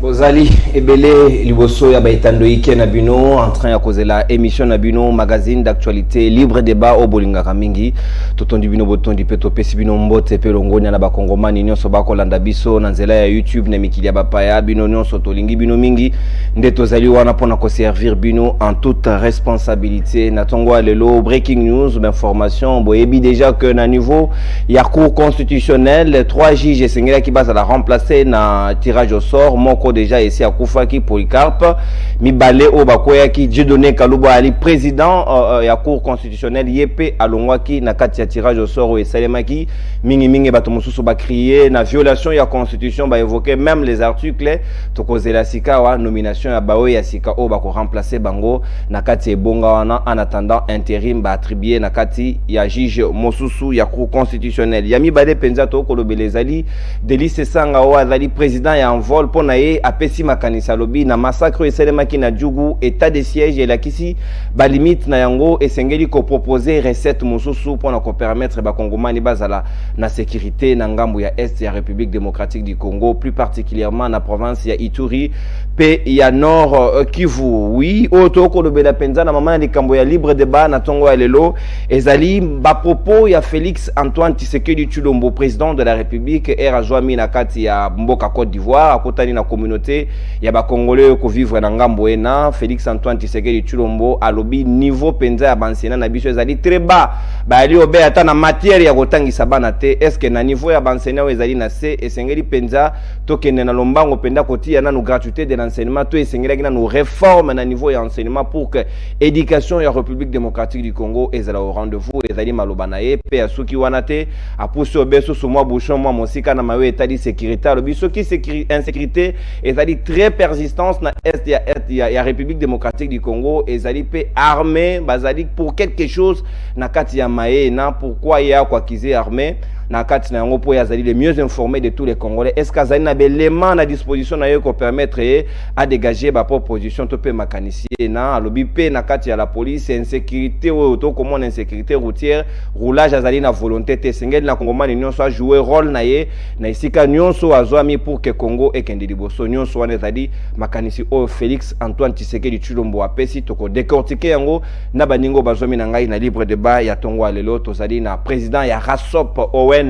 Bozali ebele liboso ya baitando ike na bino en train ya kozela émission na bino magazine d'actualité libre débat au bolinga mingi totondi bino botondi pe topesi bino mbote pe longonya na bakongomani nyonso bakolanda biso na nzela ya YouTube na mikili ya bapaya bino nyonso tolingi bino mingi nde tozali wana pona ko servir bino en toute responsabilité na tongo lelo breaking news d'information boyebi déjà que na niveau ya cour constitutionnelle 3 juges sengela ki basa la remplacer na tirage au sort moko déjà ici à Koufaki Polycarpe Mibale Obakoyaki Dieudonné Kalouba Ali président ya cour constitutionnelle Yepe Alongwaki na kati ya tirage au sort et Salemaki mingi bato mususu ba crier na violation ya constitution ba évoquer même les articles tokozela sika wa nomination ya bawe ya sika o ba ko remplacer bango na kati ebonga wana en attendant intérim ba attribuer na kati ya juge mususu ya cour constitutionnelle ya Mibale penza to kolobelezali Delice Sanga o azali président ya envol pona apesi makanisa lobi na massacre eselemaki na Djougou état de siège et la kisi ba limite na yango esengeli ko proposer recette mususu pour ko permettre ba kongomani bazala na sécurité na ngambo ya est ya République démocratique du Congo plus particulièrement na province ya Ituri pe ya nord Kivu oui auto ko lobela penza na mama likambo ya libre débat na tongo ya lelo ezali ba propos ya Félix Antoine Tshisekedi Tshilombo président de la République era joami na kati ya mboka Côte d'Ivoire akotani na communauté ya ba congolais ko vivre na ngambo ena Félix Antoine Tshisekedi Tshilombo alobi niveau penza ya bansena na biso ezali très bas ba ali obe ata na matière ya kotangisa bana te est-ce que na niveau ya bansena ezali na se esengeli penza tokende na lombango penda kotia na no gratuité de l'enseignement to esengeli na no réforme na niveau ya enseignement pour que éducation ya République démocratique du Congo ezala au rendez-vous ezali maloba na ye pe asuki wana te apusi obeso so mwa bouchon mwa mosika na mawe etali sécurité alobi soki insécurité ezali très persistance na est ya République démocratique du Congo ezali pe armée bazali pour quelque chose na kati ya maye na pourquoi ya kwa kize armée na kati na yango po yazali les mieux informés de tous les Congolais est-ce qu'azali na belément na disposition na yo ko permettre à dégager ba proposition to pe makanisier na alobi pe na kati ya la police insécurité ou to comment insécurité routière roulage azali na volonté te sengeli na kongomani nyonso a jouer rôle na ye na isika nyonso azwami pour que Congo ekende liboso nyonso wana ezali makanisi o Félix Antoine Tshisekedi Tshilombo apesi toko décortiquer yango na baningo bazwami na ngai na libre débat ya tongo lelo tozali na président ya Rasop Owen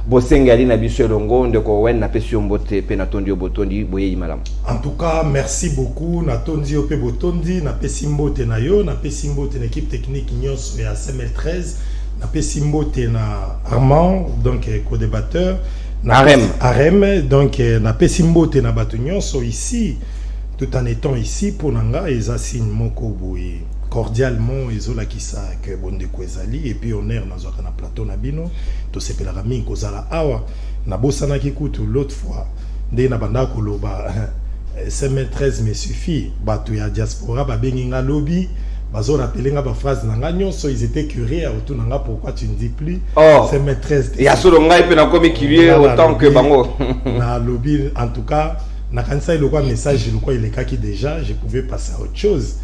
Bosenge ali na biso longo ndeko Owen na pesi mbote pe na tondi obotondi boyeyi malamu. En tout cas merci beaucoup na tondi ope botondi na pesi mbote na yo na pesi mbote na équipe technique nyonso ya CML13 na pesi mbote na Armand donc co-débatteur Arem donc na pesi mbote na bato nyonso ici tout en étant ici pour nanga eza signe moko boye cordialement ezola kisa que bonde kwezali et puis honneur nazwaka na plateau na bino to sepelaka mingi kozala awa na bosana kikutu l'autre fois nde na banda koloba CM13 me suffit bato ya diaspora babengi nga lobby bazo rappeler nga ba phrase nanga nyonso ils étaient curieux autour nanga pourquoi tu ne dis plus CM13 ya solo ngai pe na komi curieux autant que bango na lobby en tout cas na kanisa ile kwa message ile kwa ile kaki déjà je pouvais passer à autre chose.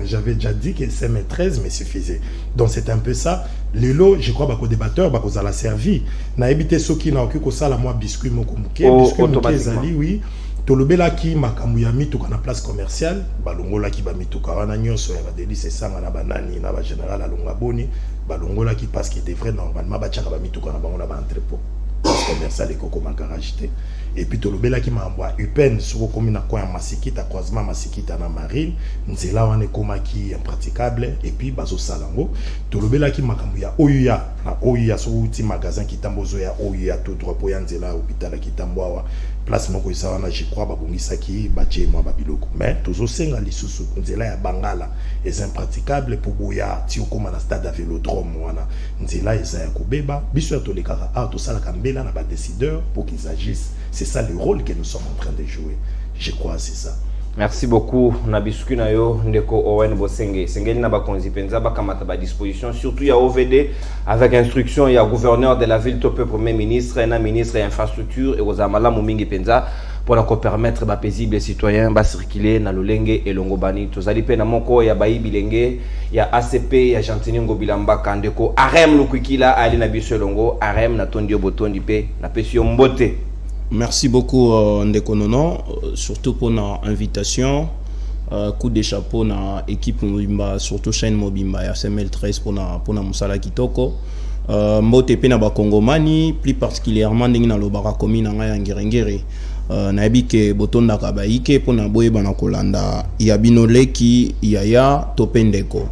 J'avais déjà dit que CM13 me suffisait. Donc c'est un peu ça. Lelo, je crois que débatteur bah qu'on a servi. Na évité ceux qui n'a aucun ça la moi biscuit moko muke, biscuit muke zali oui. Tolobela ki makamuyami to kana place commerciale, balongola ki ba mituka wana nyonso ya Delice Sanga na banani na ba général alonga boni, balongola ki parce qu'il devrait normalement ba tchaka ba mituka na bango na ba entrepôt. Commercial et koko garage te et puis tolobela ki mambwa UPN soko komi na kwa masikita croisement masikita na marine nzela wana koma ki impraticable et puis bazo salango tolobela ki makambu ya oya na oya so uti magasin ki tambozo ya oya tout droit po ya nzela hôpital ki tambwa place moko isa wana je crois babongisa ki bache mwa babiloko mais tozo senga lisusu nzela ya Bangala est impraticable pour boya ti okoma na stade à vélodrome wana nzela isa ya kobeba biso ya tolekaka to sala kambela na ba décideurs pour qu'ils agissent. C'est ça le rôle que nous sommes en train de jouer. Je crois c'est ça. Merci beaucoup na biscuit na yo ndeko Owen Bosenge sengeli na ba konzi penza ba kamata ba disposition surtout ya OVD avec instruction ya gouverneur de la ville to premier ministre et na ministre ya infrastructure et aux amala mingi penza pour la permettre ba paisible citoyen ba circuler na lolenge et longobani tozali pe na moko ya bayi bilenge ya ACP ya Gentini Ngobilamba kandeko Arem lukwikila ali na biso longo Arem na tondi obotondi pe na pesio mbote. Merci beaucoup Ndeko Nono, surtout pour notre invitation. Coup de chapeau na équipe Mobimba, surtout chaîne Mobimba ya SML13 pour na musala kitoko. Mbote pe na ba Kongomani, plus particulièrement ndenge na lobaka commune nga ya Ngirengere. Na yebike botonda ka baike pour na boye bana kolanda ya binoleki yaya topendeko.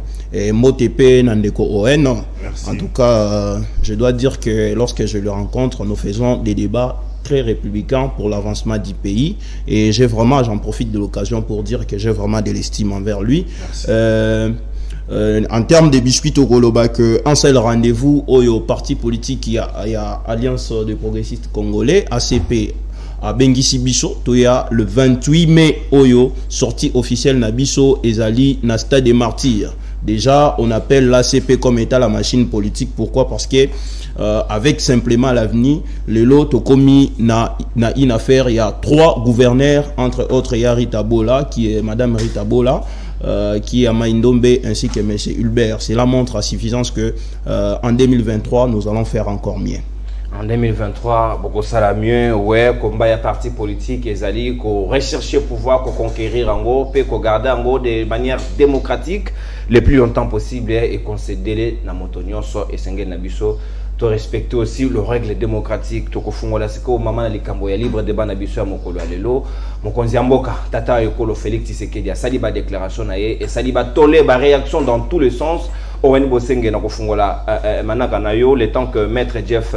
Mbote pe na Ndeko ON. En tout cas, je dois dire que lorsque je le rencontre, nous faisons des débats très républicain pour l'avancement du pays et j'en profite de l'occasion pour dire que j'ai vraiment de l'estime envers lui. En termes de biscuits au Goloba, un seul rendez-vous au parti politique, il y a Alliance des progressistes congolais, ACP à Bengisi Bisso, le 28 mai Oyo, sortie officielle Nabiso Ezali na Stade des Martyrs. Déjà, on appelle l'ACP comme état la machine politique. Pourquoi? Parce que avec simplement l'avenir, le lot commis na une affaire, il y a 3 gouverneurs, entre autres, il y a Rita Bola, qui est Madame Rita Bola, qui est à Maïndombe, ainsi que M. Hulbert. Cela montre à suffisance que en 2023, nous allons faire encore mieux. En 2023, beaucoup ça la mieux, ouais, combat ya parti politique, ils allaient rechercher pouvoir, conquérir en gros, puis garder en gros de manière démocratique le plus longtemps possible et concéder la montagnon et s'engager nabiso. To respecter aussi le règle démocratique to kofungola siko mama na likambo ya libre débat na biso ya mokolo alelo mokonzi mboka tata ekolo Félix Tshisekedi a sali ba déclaration na ye et sali ba tolé ba réaction dans tous les sens Owen Bosenge na kofungola manaka na yo le temps que maître Jeff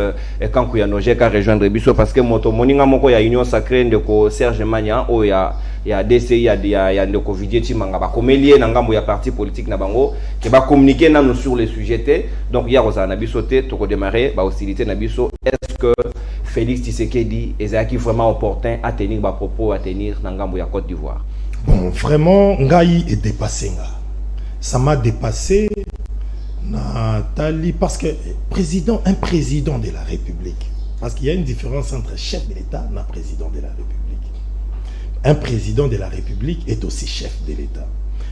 Kankuya Noje ka rejoindre biso parce que moto moninga moko ya union sacrée ndeko Serge Mania o ya DCI ya ndeko Vidier Chimanga ba komelie na ngambo ya parti politique na bango ke ba communiquer nanu sur les sujets donc ya roza na biso te to ko démarrer ba hostilité na biso. Est-ce que Félix Tshisekedi est vraiment opportun à tenir ba propos à tenir na ngambo ya Côte d'Ivoire? Bon, vraiment ngai est dépassé nga. Ça m'a dépassé Nathalie parce que un président de la République, parce qu'il y a une différence entre chef de l'État et président de la République. Un président de la République est aussi chef de l'État.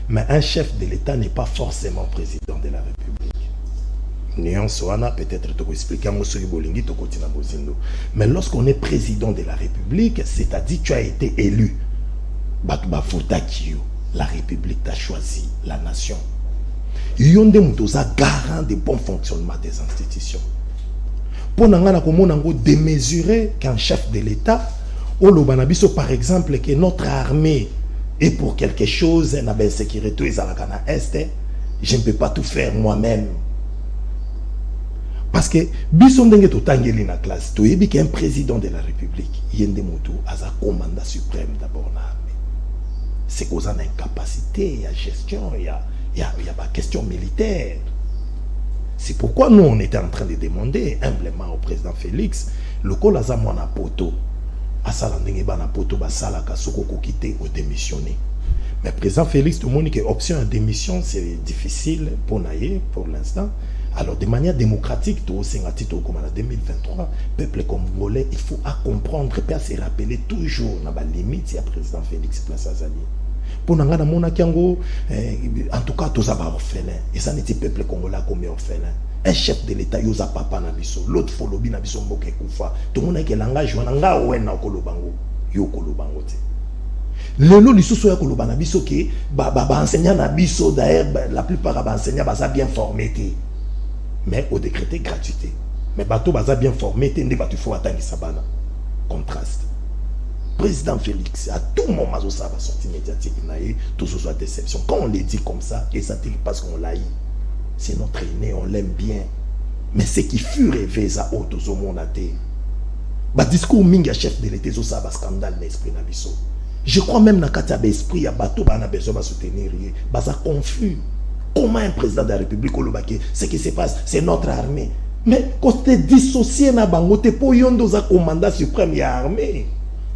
Mais un chef de l'État n'est pas forcément président de la République. Néon Soana, peut-être te expliquer mais lorsqu'on est président de la République, c'est-à-dire tu as été élu. La République t'a choisi, la nation. Yonde mutoza garant de bon fonctionnement des institutions. Pour nous démesurer qu'un chef de l'État, par exemple, que notre armée est pour quelque chose, na sécurité je ne peux pas tout faire moi-même. Parce que biso ndenge to tangeli na classe, to yebi qu'un président de la République, yende mutu aza commandant suprême d'abord na armée. C'est cause en incapacité, il y a gestion, il y a pas question militaire. C'est pourquoi nous on était en train de demander humblement au président Félix le col aza mwana poto asala ndenge bana poto basala kasoko ko quitter ou démissionner. Mais président Félix tout le monde que option à démission c'est difficile pour naïe pour l'instant. Alors de manière démocratique tout singati to comme en 2023 peuple congolais il faut à comprendre et à se rappeler toujours na ba limite ya président Félix Place Azali. Pour nous, en tout cas, tous les orphelins. Et ça n'était peuple congolais comme orphelin. Un chef de l'État, il a papa nabiso. L'autre folobi nabiso mboke kufa. Tout le monde a un langage, on a un kolobango. Yo kolobango te. Lelo lisusu ya koloba nabiso ke ba enseignant nabiso d'ailleurs la plupart ba enseignants baza bien formés te. Mais au décrété gratuité. Mais bato baza bien formés te ndé batu faut attendre sabana. Contraste. Président Félix, à tout moment, ça va sortir médiatique, tout ce soit déception. Quand on les dit comme ça, et ça parce qu'on l'a eu, c'est notre aîné, on l'aime bien. Mais ce qui fut rêvé, ça, tout ce monde a été. Bah, discours minga chef de l'État, ça va scandale l'esprit nabiso. Je crois même dans le esprit, il y a bateau, bah, on a besoin de soutenir, bah, ça confus. Comment un président de la République, ce qui se passe, c'est notre armée. Mais quand tu es dissocié, tu es pour yondo za commandant suprême, il y a armée.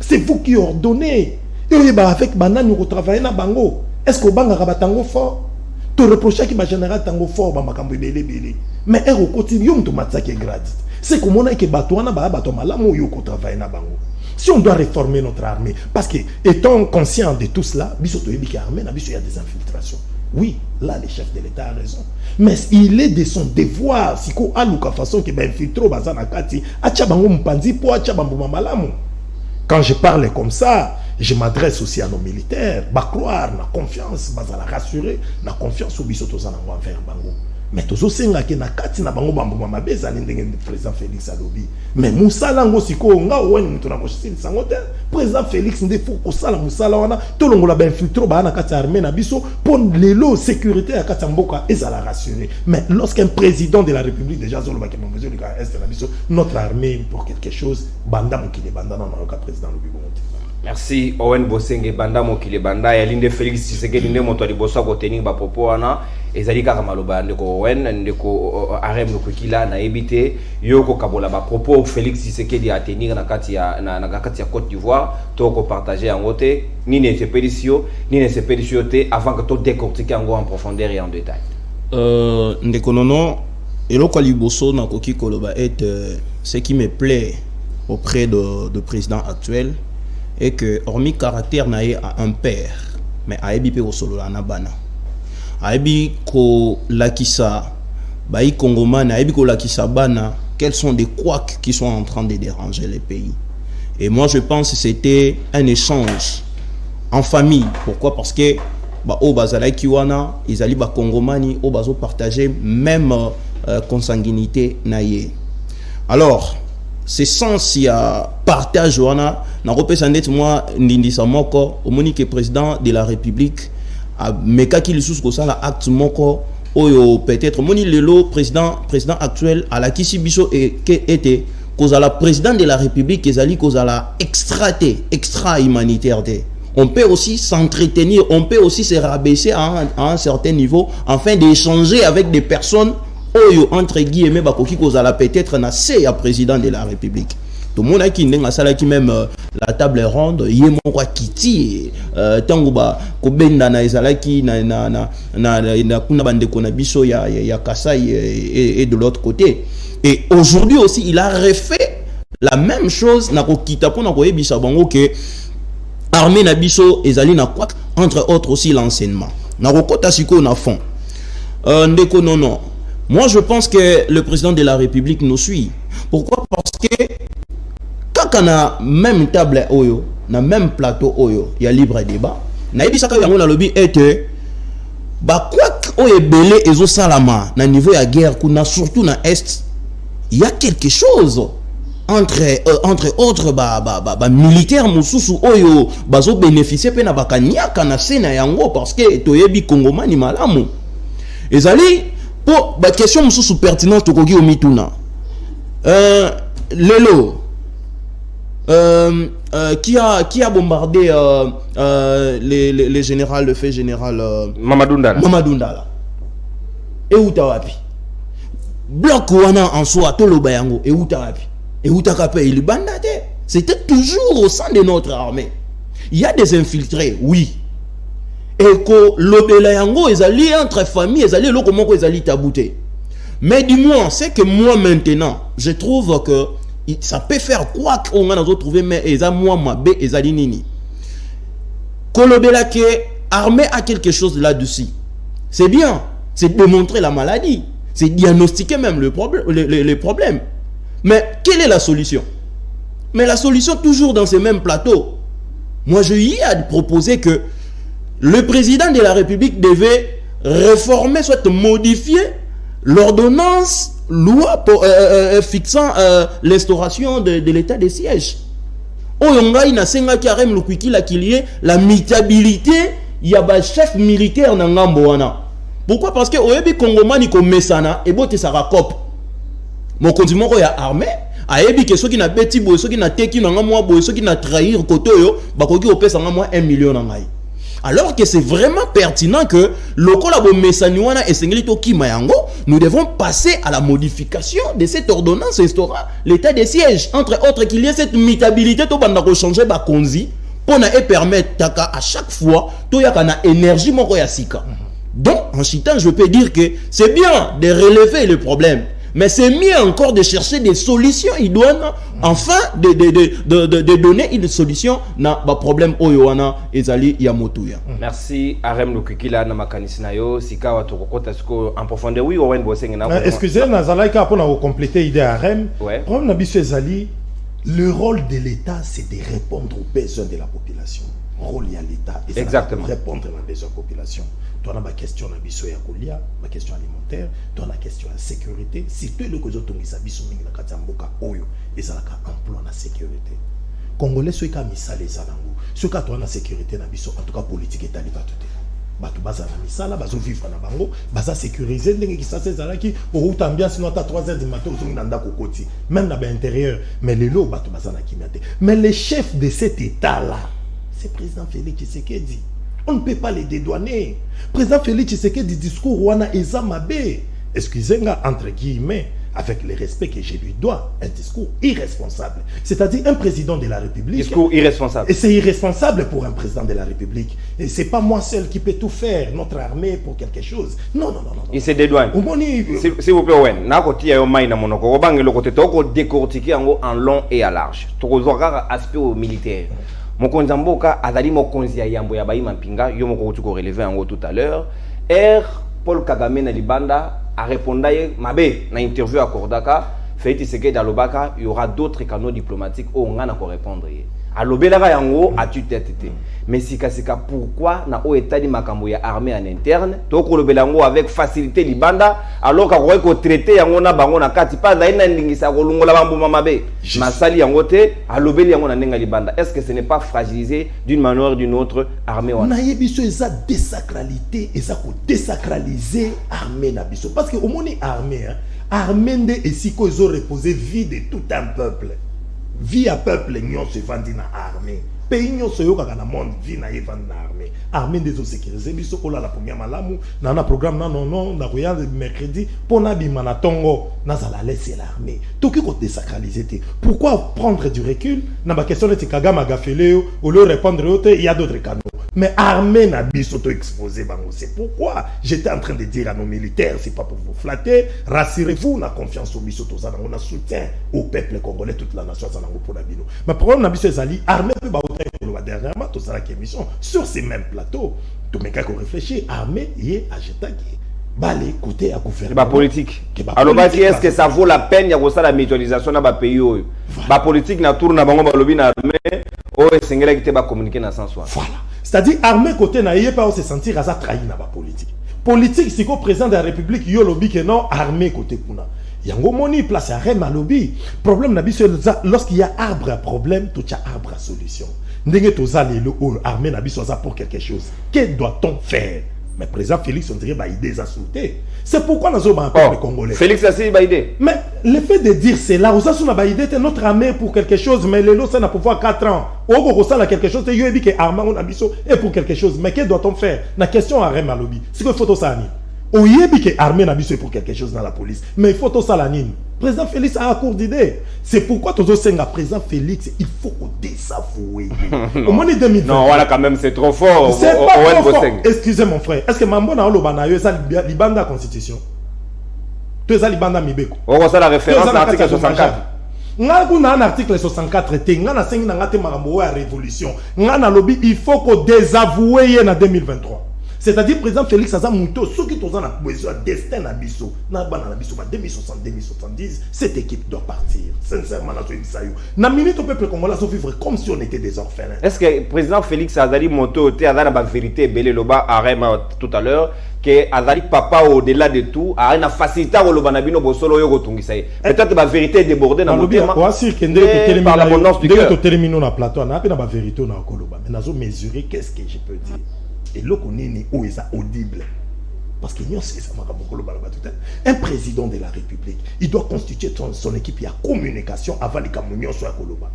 C'est vous qui ordonnez. Et avec Banane, nous travaillons dans Bango. Est-ce que Banga va tango fort? Tu reproches qu'il va générer tango fort, mais au quotidien, tu m'as dit grade. C'est comme on a que Batouana, Bato Malamo, Yoko travaille dans Bango. Si on doit réformer notre armée, parce que étant conscient de tout cela, il y a des infiltrations. Oui, là, le chef de l'État a raison. Mais il est de son devoir, si on a la façon qu'il va infiltrer, Bazana Kati, Achabango Mpanzi, pour Achabambo Mamalamu. Quand je parle comme ça, je m'adresse aussi à nos militaires. Bah croire, na confiance, bah la rassurer, na confiance au bisoto za nango envers bango. Mais tozo senga ke na kati na bango bambo mabeza ndenge président Félix alobi. Mais musala ngo siko nga wen mutu na koshisi sangote. Président Félix ndé faut ko sala musala wana to longola ba infiltro ba na kati armée na biso pour lelo sécurité à kati mboka ezala rassurer. Mais lorsqu'un président de la République déjà zolo ba ke mbezo lika est na biso notre armée pour quelque chose banda mokile banda na ka président lobi bonte. Merci Owen Bosenge banda mokile banda ya linde Félix Tshisekedi nde moto alibosa ko tenir ba popo wana ezali kaka maloba ndeko Owen ndeko Arem Lukukila na ebité yoko kabola ba propos Félix Tshisekedi a tenir na kati ya Côte d'Ivoire to ko partager en côté ni ne sepédition te avant que to décortiquer en profondeur et en détail. Ndeko nono eloko liboso na koki koloba est ce qui me plaît auprès de président actuel et que hormis caractère nae a un père mais aebi pe solo na bana aebi ko lakisa bai kongomana aebi ko lakisa bana quels sont des couacs qui sont en train de déranger les pays. Et moi je pense que c'était un échange en famille. Pourquoi? Parce que ba o bazala kiwana izali ba kongomani o bazo partager même consanguinité naie. Alors c'est sens il y a partage wana na représenté moi ndindisa moko omoni que président de la République a meka ki lisusu ko sala acte moko oyo peut-être moni lelo président actuel à la kisi biso et que était cause la président de la République ezali cause la extra humanitaire de. On peut aussi s'entretenir, on peut aussi se rabaisser à un certain niveau afin d'échanger avec des personnes oyo entre guillemets bakoki kozala peut-être na c'est à président de la République. Tout le monde a qui n'a sala qui même la table ronde yemo kwa kiti tango ba ko benda na ezalaki na kuna bande kona biso ya Kasai et de l'autre côté. Et aujourd'hui aussi il a refait la même chose na ko kita pona ko yebisa bango que armée na biso ezali na quoi entre autres aussi l'enseignement. Na ko kota siko na fond. Ndeko non. Moi, je pense que le président de la République nous suit. Pourquoi? Parce que quand on a même table oyo, na même plateau oyo, il y a libre débat. Na yebi saka yango na lobby était ba quoi oyo belé ezo salama na niveau ya guerre kuna surtout na est, il y a quelque chose entre autres militaires mususu oyo bazo bénéficier pe na bakanyaka na sena yango parce que toyebi kongomani malamu. Ezali pour la question sous pertinente au Kogi au Mituna. Lelo qui a bombardé les généraux, le fait général Mamadou Ndala. Et Utawapi. Bloc wana en soi tolo bayango et Utawapi. Et Utakape il bandate. C'était toujours au sein de notre armée. Il y a des infiltrés, oui. Et que l'obéla yango ezali entre famille ezali loko moko ezali tabouté. Mais dis-moi, c'est que moi maintenant, je trouve que ça peut faire quoi qu'on a trouvé mais eza moi mabe ezali nini. Que l'obéla que armée a quelque chose là-dessus. C'est bien, c'est démontrer la maladie, c'est diagnostiquer même le problème. Mais quelle est la solution? Mais la solution toujours dans ces mêmes plateaux. Moi je y ai proposé que le président de la République devait réformer, soit modifier l'ordonnance loi fixant l'instauration de l'état de siège. Oyonga ina senga ki arem lukwiki la kilie la mutabilité ya ba chef militaire na ngambo wana. Pourquoi? Parce que oyebi kongomani ko mesana et bote sa rakop. Mon condiment ya armée ayebi que ceux qui na beti boy ceux qui na teki na ngamwa boy ceux qui na trahir kotoyo bakoki opesa ngamwa 1 million na ngai. Alors que c'est vraiment pertinent que nous devons passer à la modification de cette ordonnance instaurant l'état de siège. Entre autres, qu'il y ait cette mutabilité pour changer la conzi pour permettre à chaque fois qu'il y ait une énergie. Donc, en citant, je peux dire que c'est bien de relever le problème. Mais c'est mieux encore de chercher des solutions idoines, enfin de donner une solution na ba problème oyoana ezali ya motuya. Merci Arem Lukukila na makanisi na yo sika watu kokota siko en profondeur. Oui, Owen Bosenge na. Excusez, nazalaka pour na compléter idée Arem. Ouais. Problème na biso ezali Le rôle de l'État, c'est de répondre aux besoins de la population. Rôle à l'État, et exactement répondre aux besoins de la population. Tu as ma question à biso ya kolia, ma question alimentaire, tu as la question à sécurité. Si tu es le kozo tongisa biso mingi na kati mboka oyo, ezalaka emploi na sécurité. Congolais ceux qui misala ezalango, ceux qui ont la sécurité na biso, en tout cas politique et tali batuté. Batu baza na misala, bazo vivre na bango, baza sécuriser ndenge ki sa sezalaki, au route ambiance non ta 3h du matin au nanda kokoti, même na ba intérieur, mais les lots batu baza na kimate. Mais les chefs de cet état là, c'est le président Félix Tshisekedi. On ne peut pas les dédouaner. Président Félix Tshisekedi discours wana eza mabe. Excusez-moi entre guillemets, avec le respect que je lui dois, un discours irresponsable. C'est-à-dire un président de la République. Discours irresponsable. Et c'est irresponsable pour un président de la République. Et c'est pas moi seul qui peut tout faire, notre armée pour quelque chose. Non, non, non, non. Il se dédouane. S'il vous plaît, Owen, na koti ya maina monoko, obange le côté toko décortiquer en long et à large. Toko zora aspect militaire. Mokonzi mboka azali mokonzi ya yambo ya baima mpinga, yo moko tuko relever yango tout à l'heure. Paul Kagame na libanda a répondu mabe na interview à Kordaka, Félix Tshisekedi alobaka, il y aura d'autres canaux diplomatiques où on a encore répondre. Alobelaka yango a tu tête. Mais sika pourquoi na o état di makambo ya armée en interne, to ko lobelango avec facilité libanda alors ka ko traiter yango na bango na kati pas na ndingisa ko lungola bambuma mabe. Masali yango te alobeli yango na ndenga libanda. Est-ce que ce n'est pas fragilisé d'une manière ou d'une autre armée wana? Na yebiso eza désacralité, eza ko désacraliser armée na biso parce que au moni armée armée nde esiko ezo reposer vie de tout un peuple. Vie à peuple nyon se vandi na armée. Pays nyon se yoka na monde vie na yevandi na armée. Armée des sécuriser biso kola la première malamu na na programme non na roya mercredi pour na bima na tongo na zala laisser l'armée. Tout qui ko désacraliser te. Pourquoi prendre du recul? Na ba question de Kagame Gafele au lieu répondre il y a d'autres canaux. Mais armée n'a biso to exposé bango. C'est pourquoi j'étais en train de dire à nos militaires, c'est pas pour vous flatter, rassurez-vous, on a confiance au biso toza, on a soutien au peuple congolais, toute la nation za pour la bino. Mais problème na biso ezali armée peut ba autant que dernièrement to ça la émission sur ces mêmes plateaux. Tout mais quand on réfléchit, armée y ajetaki. Balé côté à gouvernement. Ba politique. Alors est-ce que ça vaut la peine ya ko ça la mutualisation na ba pays oyo? Ba politique na tourne na bango ba lobby na armée, o esengela ki te ba communiquer na sens. Voilà. C'est-à-dire, armée côté naïe pas se sentir à ça trahi na ba politique. Politique, c'est qu'au président de la République, yo lobby que non, armée côté kuna. Yango moni place à Rema lobby. Problème na biso lorsqu'il y a arbre à problème, tout y a arbre à solution. Ndenge toza lelo armée na biso ça pour quelque chose. Que doit-on faire? Mais président Félix, on dirait bah idée a sauté. C'est pourquoi nous avons un peuple congolais. Félix a dit bah idée. Mais le fait de dire cela, on a bah idée notre armée pour quelque chose, mais le lot ça n'a pouvoir 4 ans. On a quelque chose, et il dit que armée on a biso et pour quelque chose. Mais que doit-on faire? La question à Rema lobby. C'est que photo ça ni. On y dit que armée n'a biso pour quelque chose dans la police. Mais photo ça la nine. Président Félix a un cours d'idée. C'est pourquoi tous les président Félix, il faut qu'on désavouer. Au moins 2020. Non, voilà quand même, c'est trop fort. C'est pas trop fort. Excusez mon frère. Est-ce que Mambona a l'obanayo, ça libanda constitution? Tu es à libanda mibeko. On ça la référence à l'article 64. Ngana un article 64 te ngana sengi na ngate makambo ya révolution. Ngana lobby il faut qu'on désavoue en 2023. C'est-à-dire président Félix Aza Mouto, ceux qui ont besoin de destin à Bisso, na 2060, 2070, cette équipe doit partir. Sincèrement, na minute au peuple congolais doit vivre comme si on était des orphelins. Est-ce que président Félix Azali Moto était à la vérité belé loba Arema tout à l'heure que Azali papa au-delà de tout a une facilité au lobanabino bosolo yo tungisa. Peut-être la vérité est débordée dans le bien. Moi aussi que par l'abondance du cœur. Dès que terminer na plateau, na la vérité na koloba. Mais nazo mesurer qu'est-ce que je peux dire. Et là, on est audible. Parce que un président de la République, il doit constituer son équipe, il y a communication avant les camions sur la Koloba.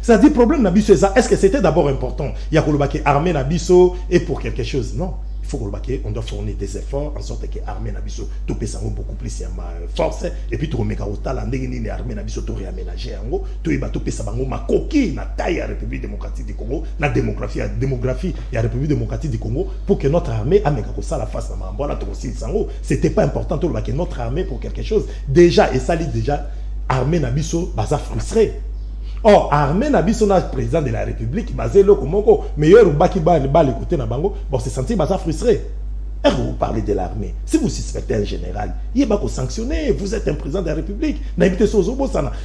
C'est-à-dire, problème Nabiso, est-ce que c'était d'abord important? Il y a Koloba qui est armé Nabiso et pour quelque chose? Non. Il faut qu'on doit fournir des efforts en sorte que l'armée Nabiso tout peut beaucoup plus force et puis tout remettre au talent de l'armée Nabiso tout réaménager en gros tout y va tout peut savoir ma coquille na taille à la République démocratique du Congo la démographie et la République démocratique du Congo pour que notre armée a ça la face na voilà tout aussi sango c'était pas important tout que notre armée pour quelque chose déjà et ça dit déjà armée Nabiso baza frustré. Or, armée n'a biso na président de la République, basé le Komoko, meilleur ou baki ba le côté na bango, bon c'est senti basa frustré. Vous parlez de l'armée. Si vous suspectez un général, il va vous sanctionner. Vous êtes un président de la République.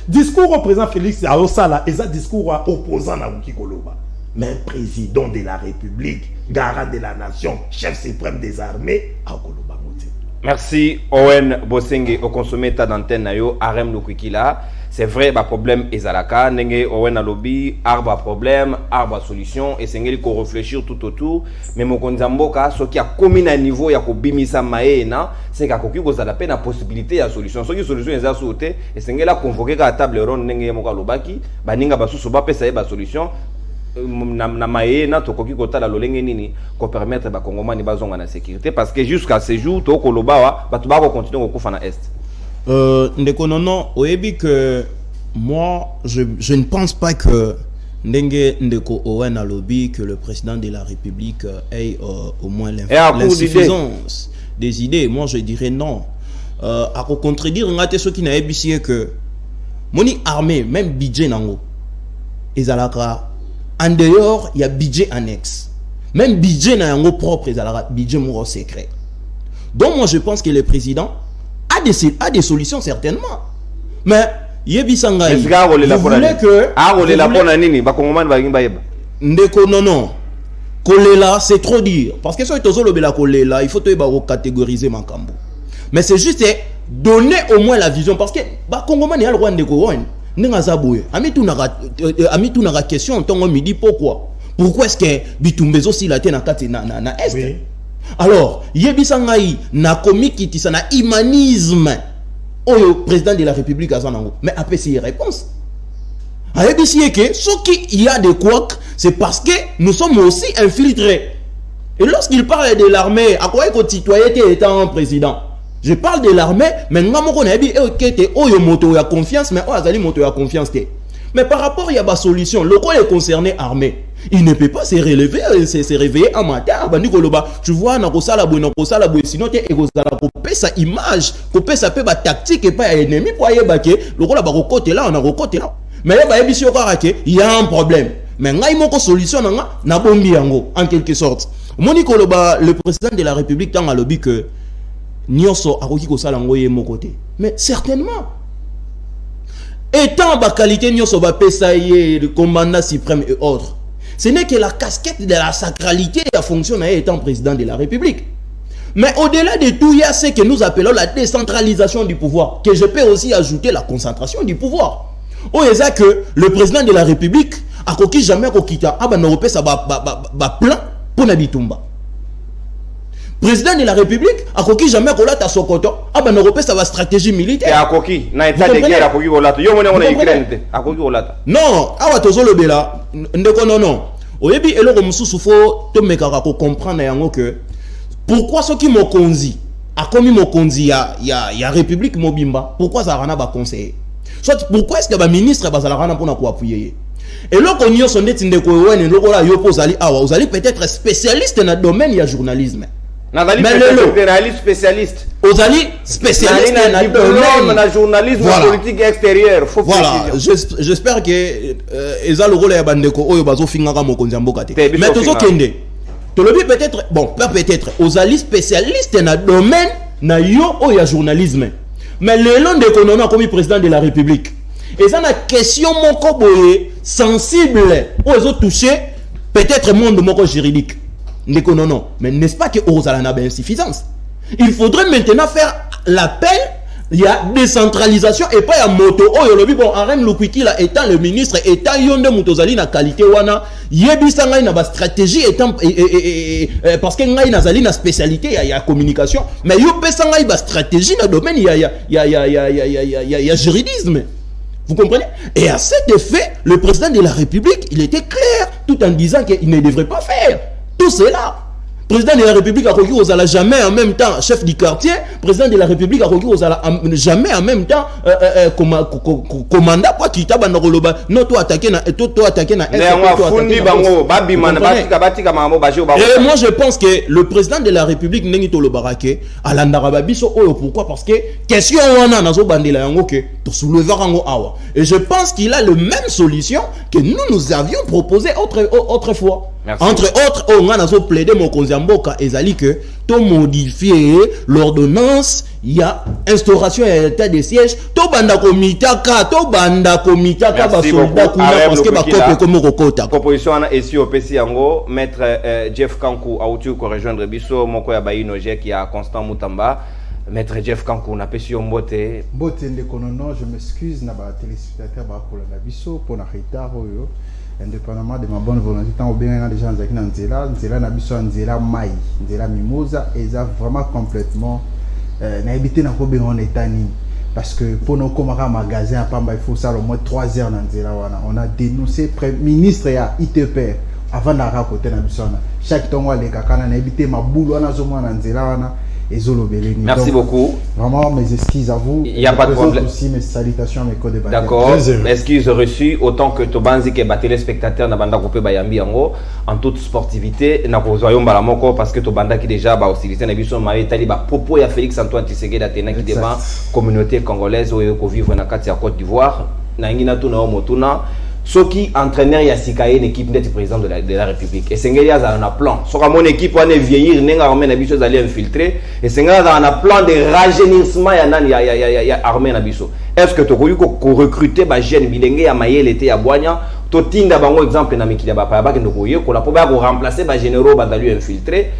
Discours au président Félix Aosala et ça discours opposant à Wiki Koloba. Mais un président de la République, garant de la nation, chef suprême des armées, à Koloba Mouti. Merci Owen Bosenge au consommé ta d'antenne nayo Arem Lukwikila. C'est vrai, bah problème ezalaka nenge Owen alobi arba problème, arba solution et sengeli ko réfléchir tout autour mais mokonza mboka ce qui a commis à niveau ya ko bimisa maena c'est ka koki ko zala pe na possibilité ya solution ce qui solution eza sauté et sengela convoquer ka table ronde nenge moka lobaki baninga basusu ba pesa ba solution na maena to koki ko tala lolenge nini ko permettre ba kongomani bazonga na sécurité parce que jusqu'à ce jour to ko lobawa ba to ba ko continuer ko kufa na est. Ndeko nono oyebi que moi je ne pense pas que ndenge ndeko Owen alobi que le président de la République ait au moins l'insuffisance des idées. Moi je dirais non. À contredire ngate ceux qui n'a ébissé que moni armée même budget nango ezalaka en dehors il y a budget annexe. Même budget na yango propre ezalaka budget moro secret. Donc moi je pense que le président a des solutions certainement. Mais yebi sangai. Vous voulez que ndeko non. Kolela c'est trop dire parce que so etozo lobela kolela il faut to catégoriser makambo. Mais c'est juste donner au moins la vision parce que ba kongomani al rwanda ndeko wan ndinga zaboye. Ami tu na question ntongo midi pourquoi est-ce que bitumbezo si la tena kati na est. Oui. Alors, yebisangai na komikiti sana humanisme au président de la République azanango mais après c'est réponse. Ayebisi que ce qui y a des couacs c'est parce que nous sommes aussi infiltrés. Et lorsqu'il parle de l'armée, à quoi est-ce que citoyenneté étant un président? Je parle de l'armée, mais nous avons dit que oyo moto ya confiance mais azali moto ya confiance té. Mais par rapport il y a ba solution, le quoi est concerné armée. Il ne peut pas se réveiller un matin. Tu vois, sinon tu es sa image, sa tactique et pas ennemi pour aller baquer. Le rôle là, côté là, on a côté là. Mais il y a un problème. Mais il y a une solution en quelque sorte. Le président de la République tant a lobby que Nyoso a côté. Mais certainement. Étant la qualité Nyoso va payer le commandant suprême et autres. Ce n'est que la casquette de la sacralité qui a fonctionné étant président de la République. Mais au-delà de tout, il y a ce que nous appelons la décentralisation du pouvoir, que je peux aussi ajouter la concentration du pouvoir. Au est que le président de la République a coquille jamais kokita n'europé ça plan pour Nabitumba. Président de la République a coquille jamais kolata Sokoto n'europé ça va stratégie militaire. Et a coquille na état de guerre a coquille kolata. Yo mona on Ukraine a coquille kolata. Non, awa tozolo bela ndeko non. Oyebi eloko mususu fo to mekaka ko comprendre yango que pourquoi ceux qui mokonzi a commis mokonzi ya République mobimba pourquoi ça rana ba conseiller. Soit pourquoi est-ce que ba ministre ba za rana pona ko appuyer. Et loko nyo sondeti ndeko wene loko la yo pozali awa ozali peut-être spécialiste dans le domaine ya journalisme. Mais le journaliste spécialiste. Ozali spécialiste dans le domaine de journalisme politique extérieur. Voilà, j'espère que eza le rôle ya bandeko oyo bazo fingaka mokonzi mboka te. Mais tozo kende. Tolobi peut-être bon, pas peut-être ozali spécialiste dans le domaine na yo oyo journalisme. Mais le long de konono comme président de la République. Et ça na question moko boye sensible ozo toucher peut-être monde moko juridique. Non. Mais n'est-ce pas que Ozalana a insuffisance? Il faudrait maintenant faire l'appel, il y a décentralisation et pas il y a moto. Oh, yolobi bon, Arem Lukwikila étant le ministre, étant Yonde Moutozali na qualité wana, yebisanga na ba stratégie étant parce que ngai nazali na spécialité il y a communication, mais yo pesanga ba stratégie na domaine il y a juridisme. Vous comprenez? Et à cet effet, le président de la République, il était clair tout en disant qu'il ne devrait pas faire tout cela. Président de la République a connu aux jamais en même temps chef du quartier. Président de la République a connu aux jamais en même temps commandant quoi qui t'a banderoloba. Non toi attaquer na et toi attaquer na. Et moi je pense que le président de la République nengi to le barake à l'andarababiso oyo pourquoi parce que question wana nazo bandela yango que to soulever rango awa. Et je pense qu'il a le même solution que nous avions proposé autrefois. Merci. Entre autres, on a plaidé mon konzamboka ezali que to modifier l'ordonnance, il y a instauration et état de siège, to banda komitaka ba soldat kuna parce que ba kope comme kokota. Proposition ana ici au PC yango maître Jeff Kankou a outu ko rejoindre biso moko ya baino je qui a Constant Mutamba. Maître Jeff Kankou na pesi mbote ndekonono, je m'excuse na ba téléspectateurs ba kolanda biso pour na retard oyo. Indépendamment de ma bonne volonté, tant au bien des gens qui n'ont na biso nzela mai, nzela mimosa, et ça vraiment complètement na habité na ko bien en état ni parce que pour nos camarades magasin à Pamba il faut ça au moins 3 heures dans nzela wana. On a dénoncé ministre ya ITP avant na raconter na biso na chaque temps les kakana na habité ma boule wana zo mwana nzela wana. Merci beaucoup. Vraiment mes excuses à vous. Il n'y a pas de problème. Aussi mes salutations à mes co-débatteurs. D'accord. Excuses reçues autant que Tobanzi qui est téléspectateur na banda coupé bayambi yango en toute sportivité na kozoyom balamoko parce que Tobanda qui déjà ba hostilité na biso ma etali ba propos ya Félix Antoine Tshisekedi Atena qui devant communauté congolaise oyo ko vivre na kati ya Côte d'Ivoire na ngina tuna o motuna ceux qui entraîneur ya sikaye une équipe d'être président de la République et Sengeli a un plan so comme mon équipe on est vieillir nenga armée na biso aller infiltrer et Sengeli a un plan de rajeunissement ya nani ya armée na biso est-ce que tu ko recruter ba jeune bilenge ya mayele était ya boanya to tinda bango exemple na mikili ba pa ba kendo ko yeko la po ba ko remplacer ba généraux ba dalu infiltrer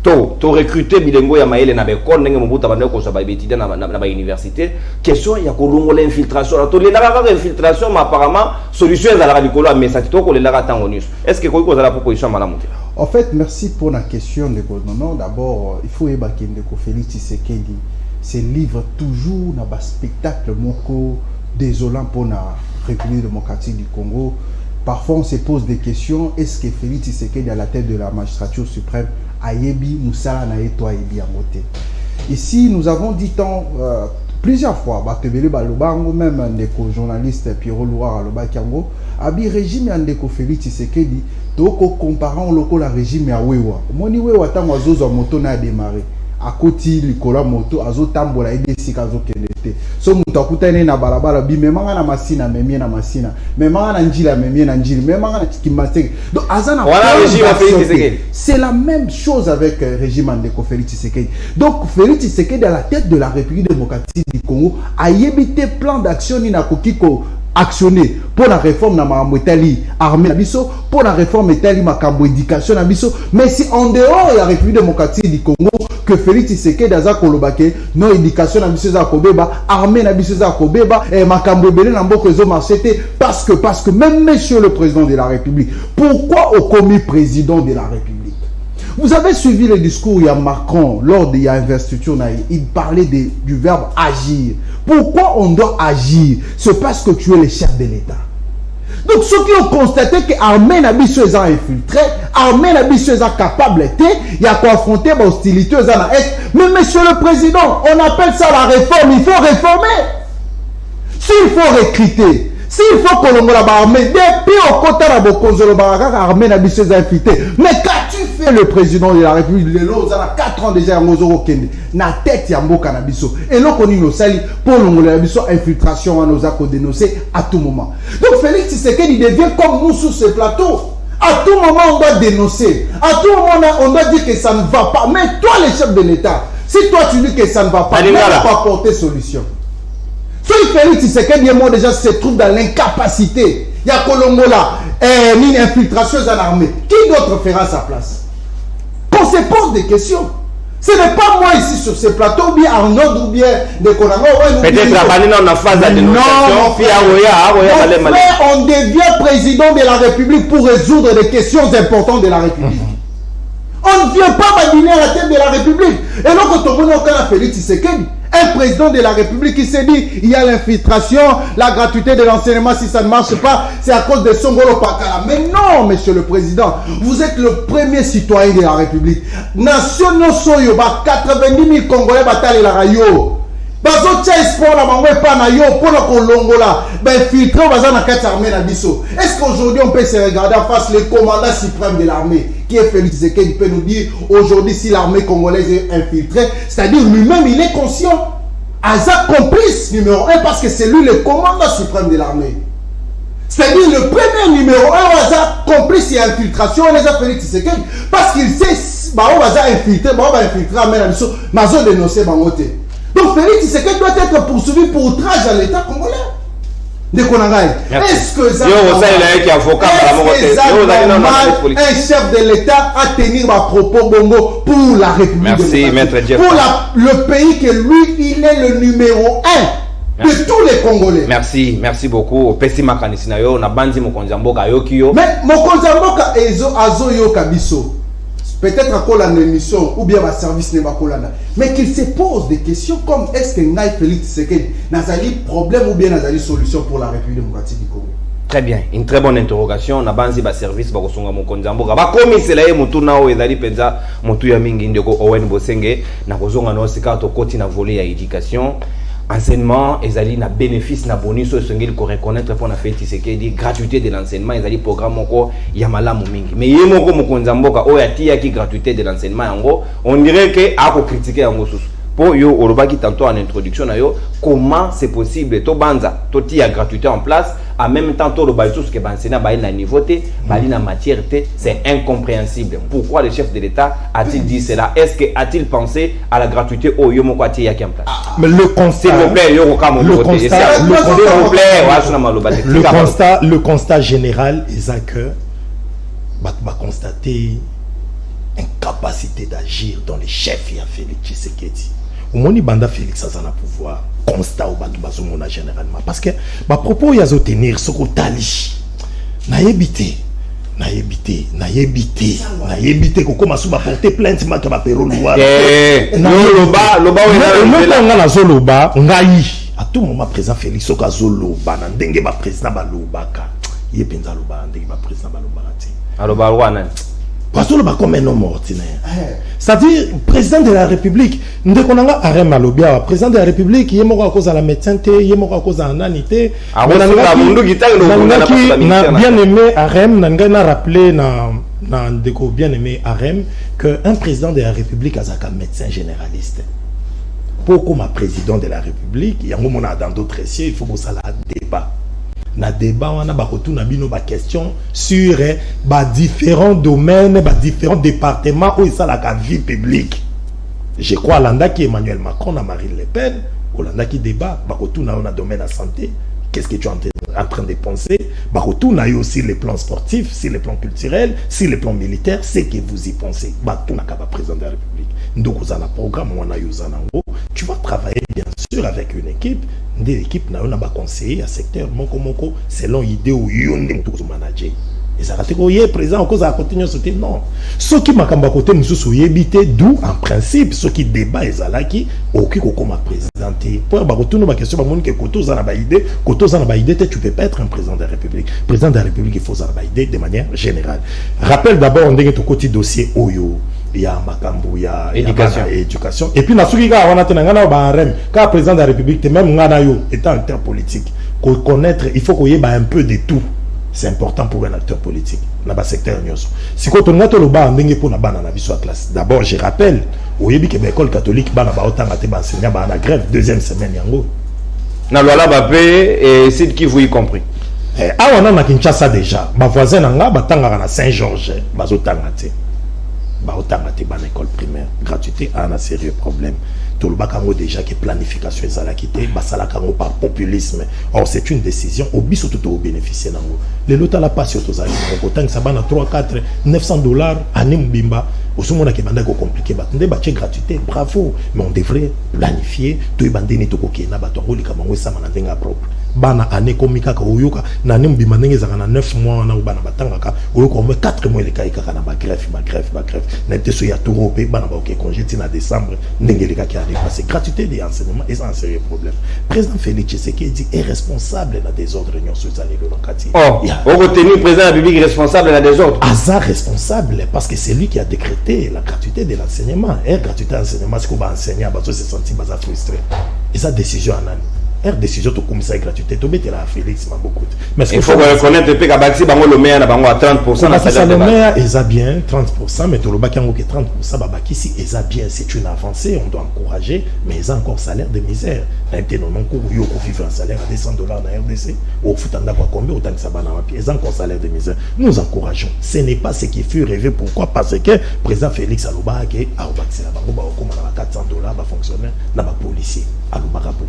to recruter bilengo ya mayele na bekon ndenge mobuta bande ko so ba betida na ba université question ya ko longola infiltration to le la infiltration mais apparemment solution za la likolo mais ça to ko le la tango news est-ce que ko za la proposition malamu? En fait, merci pour la question de non d'abord il faut ébaquer de ko Félix Tshisekedi ce livre toujours na ba spectacle moko désolant pour la République démocratique du Congo. Parfois on se pose des questions, est-ce que Félix Tshisekedi à la tête de la magistrature suprême Ayebi Moussala na eto Ayebi Amote. Ici, nous avons dit plusieurs fois, Batebele Balobango, même un des journalistes Pierrot Loire à Lobakiango, Abi régime Andeko Félix Tshisekedi, toko comparant loko la régime ya Wewa. Moni Wewa tango azozo moto na démarré. À côté likola moto azo tambola ede sika azo kenete. So mutakuta ne na balabala bi memanga na masina memie na masina. Memanga na njila memie na njili. Memanga na kimaseke. Donc azana voilà régime Félix Tshisekedi. C'est la même chose avec régime Andeko Félix Tshisekedi. Donc Félix Tshisekedi à la tête de la République démocratique du Congo a yebité plan d'action ni na kokiko actionner pour la réforme na makambo etali armée na biso pour la réforme etali makambo éducation na biso mais si en dehors de la République démocratique du Congo que Félix Tshisekedi aza kolobake non éducation na biso za kobeba armée na biso za kobeba et makambo belé na mboko ezo marché parce que même monsieur le président de la République pourquoi au commis président de la République? Vous avez suivi le discours il y a Macron lors de l'investiture, il parlait du verbe agir. Pourquoi on doit agir? C'est parce que tu es le chef de l'État. Donc ceux qui ont constaté que l'armée n'a pas été infiltrée, l'armée n'a pas été capable il y a quoi affronter l'hostilité aux est. Mais monsieur le président, on appelle ça la réforme, il faut réformer. S'il faut recruter, s'il faut que l'on l'armée, depuis au côté de la Bokonzolo l'armée n'a pas été infiltrée. Mais qu'as-tu fait le président de la République? Il a 4 ans déjà, na tête ya mboka na biso. Et là, on nous sali pour l'ongolais biso infiltration, on nous a dénoncé à tout moment. Donc Félix Tshisekedi devient comme nous sur ce plateau. À tout moment, on doit dénoncer. À tout moment, on doit dire que ça ne va pas. Mais toi, le chef de l'État, si toi tu dis que ça ne va pas, tu ne vas pas apporter solution. Si Félix Tshisekedi et moi déjà se trouve dans l'incapacité, il y a Kolongola, une infiltration dans l'armée. Qui d'autre fera sa place? On se pose des questions. Ce n'est pas moi ici sur ce plateau, ou bien Arnaud, ou bien de Konango. Peut-être à la phase de dénonciation, puis on devient président de la République pour résoudre des questions importantes de la République. On ne vient pas m'adiner à la tête de la République. Et donc, quand on a Félix Tshisekedi, un président de la République qui s'est dit il y a l'infiltration, la gratuité de l'enseignement, si ça ne marche pas, c'est à cause de Songolo Pakala. Mais non, monsieur le président, vous êtes le premier citoyen de la République. Nation no soyo, 90 000 Congolais battent la rayo. Est-ce qu'aujourd'hui on peut se regarder en face le commandant suprême de l'armée qui est Félix Tshisekedi peut nous dire aujourd'hui si l'armée congolaise est infiltrée, c'est-à-dire lui-même il est conscient, Azak complice numéro 1 parce que c'est lui le commandant suprême de l'armée. C'est-à-dire le premier numéro 1 a complice et infiltration, on les a Félix Tshisekedi parce qu'il sait bah on va infiltrer, bah on va infiltrer à même ma zone dénoncée bangoté. Donc Félix Tshisekedi doit être poursuivi pour outrage à l'État congolais. Est-ce que ça normal un chef de l'État à tenir ma propos bongo pour la République? Merci, Maître Jeff. Pour le pays que lui, il est le numéro 1 de tous les Congolais. Merci, merci beaucoup. Pesi makanisi na yo na bandi mokonzi mboka yokio. Mais mokonzi mboka azo yo kabiso. Peut-être à quoi l'émission ou bien ma service n'est pas colana. Mais qu'il se pose des questions comme est-ce que Ngaï Félix Tshisekedi n'a pas problème ou bien n'a pas solution pour la République démocratique du Congo? Très bien, une très bonne interrogation. Na banzi ba service ba kosunga mokonzi mboka. Ba komisela ye mutu na o ezali penza mutu ya mingi ndeko Owen Bosenge na kozonga no sika to koti na volet ya éducation. Enseignement, ezali na bénéfice na bonus so sengeli ko reconnaître pour na Félix Tshisekedi gratuité de l'enseignement ezali programme moko ya malamu mingi. Mais ye moko mokonzi mboka o ya tia ki gratuité de l'enseignement yango, on dirait que a ko critiquer yango susu. Pour yo olobaki tantôt en introduction na yo comment c'est possible to banza to tia gratuité en place en même temps to le baïsous que banzena ba na niveau té bali na matière té, c'est incompréhensible. Pourquoi le chef de l'État a-t-il dit cela? Est-ce que a-t-il pensé à la gratuité au yo moko tia ki en place? Mais le constat, s'il vous plaît, yo ka mo voter. S'il vous plaît, wa na maloba. Le constat général est que va constater incapacité d'agir dans les chefs et Félix Tshisekedi. Au moni banda Félix Azana pouvoir constat au batu bazomona généralement parce que ma propos ya zo tenir soko tali na yebité koko masuba porter plainte ma ka pero loi loba na zo loba ngai à tout moment président Félix soka zo loba na ndenge ba président ba lobaka ye penza loba ndenge ba président ba lobaka ti aloba wana parce que le comme un homme ordinaire. C'est-à-dire, président de la République, nous avons arrêté Malobia, président de la République, il est mort à cause de la médecine, il est mort à cause de la nanité. Bien aimé Arem, nous avons rappelé, bien aimé Arem, qu'un président de la République a un médecin généraliste. Pourquoi ma président de la République, il y a un moment dans d'autres dossiers, il faut que ça la débat. Na débat on a ba question sur différents domaines, différents départements où ça la vie publique. Je crois Hollanda qui Emmanuel Macron à Marine Le Pen, Hollanda qui débat ba on a domaine de la santé. Qu'est-ce que tu es en train de penser? Ba a aussi les plans sportifs, sur les plans culturels, sur les plans militaires, c'est que vous y pensez. Ba tout n'a pas président de la République. Donc vous avez un programme on a tu vas travailler bien sûr avec une équipe. L'équipe n'a pas conseillé à secteur moko selon l'idée où yonde tout manager. Et ça raté que président en cause à continuer ce type non. Ce qui m'a kamba côté monsieur soyebité d'où en principe ce qui débat ezalaki okiko comme présidenter. Pour ba retourner ma question ba monde que koto za na ba idée tu peux pas être un président de la République. Président de la République il faut ça ba idée de manière générale. Rappelle d'abord on dit que côté dossier oyo il y a makambu ya éducation et puis na suki ka wana tenanga ba rem ka président de la République même ngana yo étant acteur politique connaître il faut qu'on y ait un peu de tout. C'est important pour un acteur politique dans le secteur nyoso. Si quand on a tout le bas ndenge pour na bana na biso classe. D'abord je rappelle au yebi que l'école catholique bana ba autant maté ba enseignant ba na grève deuxième semaine yango. Na loi Babé et Sud Kivu y compris. Ah on a na Kinshasa déjà. Ba voisin nga batanga na Saint-Georges bazotanga te. Ba otanga te ba école primaire gratuité a un sérieux problème. Tout le bakango déjà que planification est à la quitter basala kango par populisme. Or c'est une décision au biso tout au bénéficier nango. Le lota la passe aux amis. Autant que ça bana 3 4 900 $ année mbimba. Au moment où banda ko compliqué ba ndé ba gratuité bravo mais on devrait planifier to ibandeni to kokena ba to ngoli kamango sama na ndenga propre. Bana année komika ka oyoka na année mbimba ndenge za na 9 mois na bana batanga ka oyoka au moins 4 mois le kai ka na ba greffe na te so ya to rope bana ba OK congé na décembre ndenge le ka ki a dépassé gratuité des enseignements et c'est un sérieux problème. Président Félix Tshisekedi est responsable de désordre union sociale de l'Onkati. Oh, on retenu président de la République responsable de la désordre. Azar responsable parce que c'est lui qui a décrété la gratuité de l'enseignement. Et gratuité de l'enseignement, c'est qu'on va enseigner, on se sentir frustré. Et sa décision en année. R décision to comme ça gratuité to mettre la Félix Mabokout. Mais il faut reconnaître que Kabati bango le meilleur na bango à 30% na salaire de base. Eza bien 30% mais to le bakango que 30% babaki si eza bien c'est une avancée, on doit encourager mais eza encore salaire de misère. Na été non ko yo ko vivre un salaire à $200 na RDC au futanda kwa combien autant que ça bana mapi eza encore salaire de misère. Nous encourageons. Ce n'est pas ce qui fut rêvé, pourquoi parce que président Félix Aloba ke aobaxela bango ba okoma na $400 ba fonctionnaire na ba policier Aloba pour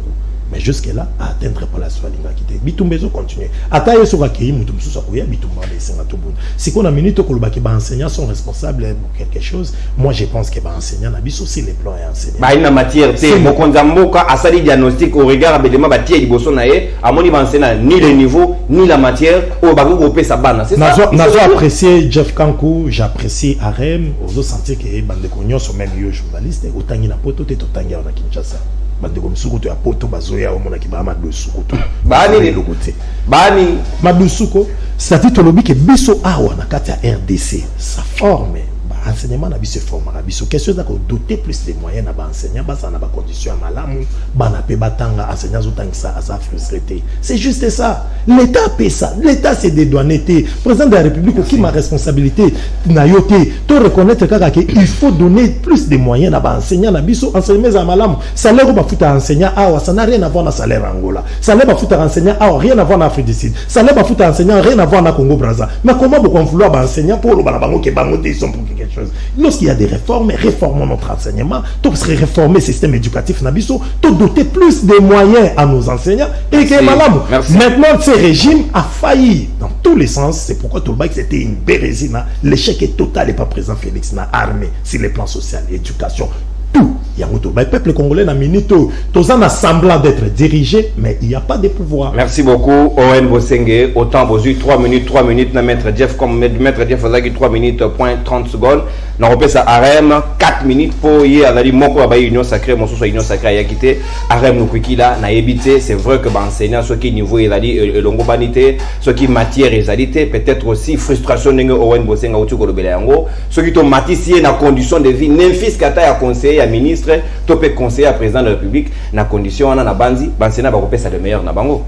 mais jusque là à atteindre pas la soalinga quitter bitumbezo continuer ataye sur akei mutum susa koya bitumba lesenga tout bon si qu'on a minute ko lobaki ba enseignants sont responsables pour quelque chose. Moi je pense que ba enseignants na biso c'est les plans et enseignants ba ina matière té mokonza mboka asali diagnostic au regard abelema ba tie liboso na ye amoni ba enseignants ni le niveau ni la matière au ba ko pesa bana c'est ça. Nazo apprécié Jeff Kankou, j'apprécie Arem ozo sentir que bande konyo sont même yo journaliste otangi na poto te totangi na Kinshasa bande comme sukuto ya poto bazoya omona ki ba madu sukuto bani le côté bani madu suko ça dit tolobi ke biso awa na kati ya RDC ça forme enseignement na biso forme na biso question za ko doter plus de moyens na ba enseignant ba ça na ba condition malamu bana pe batanga enseignant zotangisa asa frustré. C'est juste ça. L'état paie ça. L'état c'est dédouaneté. Président de la République qui ma responsabilité na yoté to reconnaître kaka que il faut donner plus de moyens na ba enseignant na biso enseignement za malamu. Salaire ba futa enseignant awa ça n'a rien à voir na salaire Angola. Salaire ba futa enseignant awa rien à voir na Afrique du Sud. Salaire ba futa enseignant rien à voir na Congo Brazza. Mais comment beaucoup vouloir ba enseignant pour le bango ke bango ils sont pour quelque chose. Lorsqu'il y a des réformes, réformons notre enseignement, tout serait réformer le système éducatif Nabiso, tout doter plus de moyens à nos enseignants et que madame, maintenant ce régime a failli dans tous les sens. C'est pourquoi tout le bail c'était une bérésine. L'échec est total et pas présent Félix na armée sur les plans social, éducation. Tout. Il y a le peuple congolais dans minute, tous en semblant d'être dirigé, mais il n'y a pas de pouvoir. Merci beaucoup, Owen Bosenge. Autant vos 3 minutes, na maître Jeff, comme maître Jeff faisait 3 minutes, point 30 secondes. Nous repère ça Arem, 4 minutes pour y aller, mon quoi, union sacrée, mon soit union sacrée, à quitter. Arem, nous qui là, n'a évité, c'est vrai que l'enseignant, ce qui niveau, il a dit, l'ongobanité, ce qui matière, il a dit, peut-être aussi frustration, Owen Bosenge, au Tchouko, le Béléango, ce qui t'ont matissé, dans condition de vie, n'importe kata ya conseiller, ministre, topé conseiller à président de la République, na condition on a bandi, bansena ba kopesa de meilleur na bango.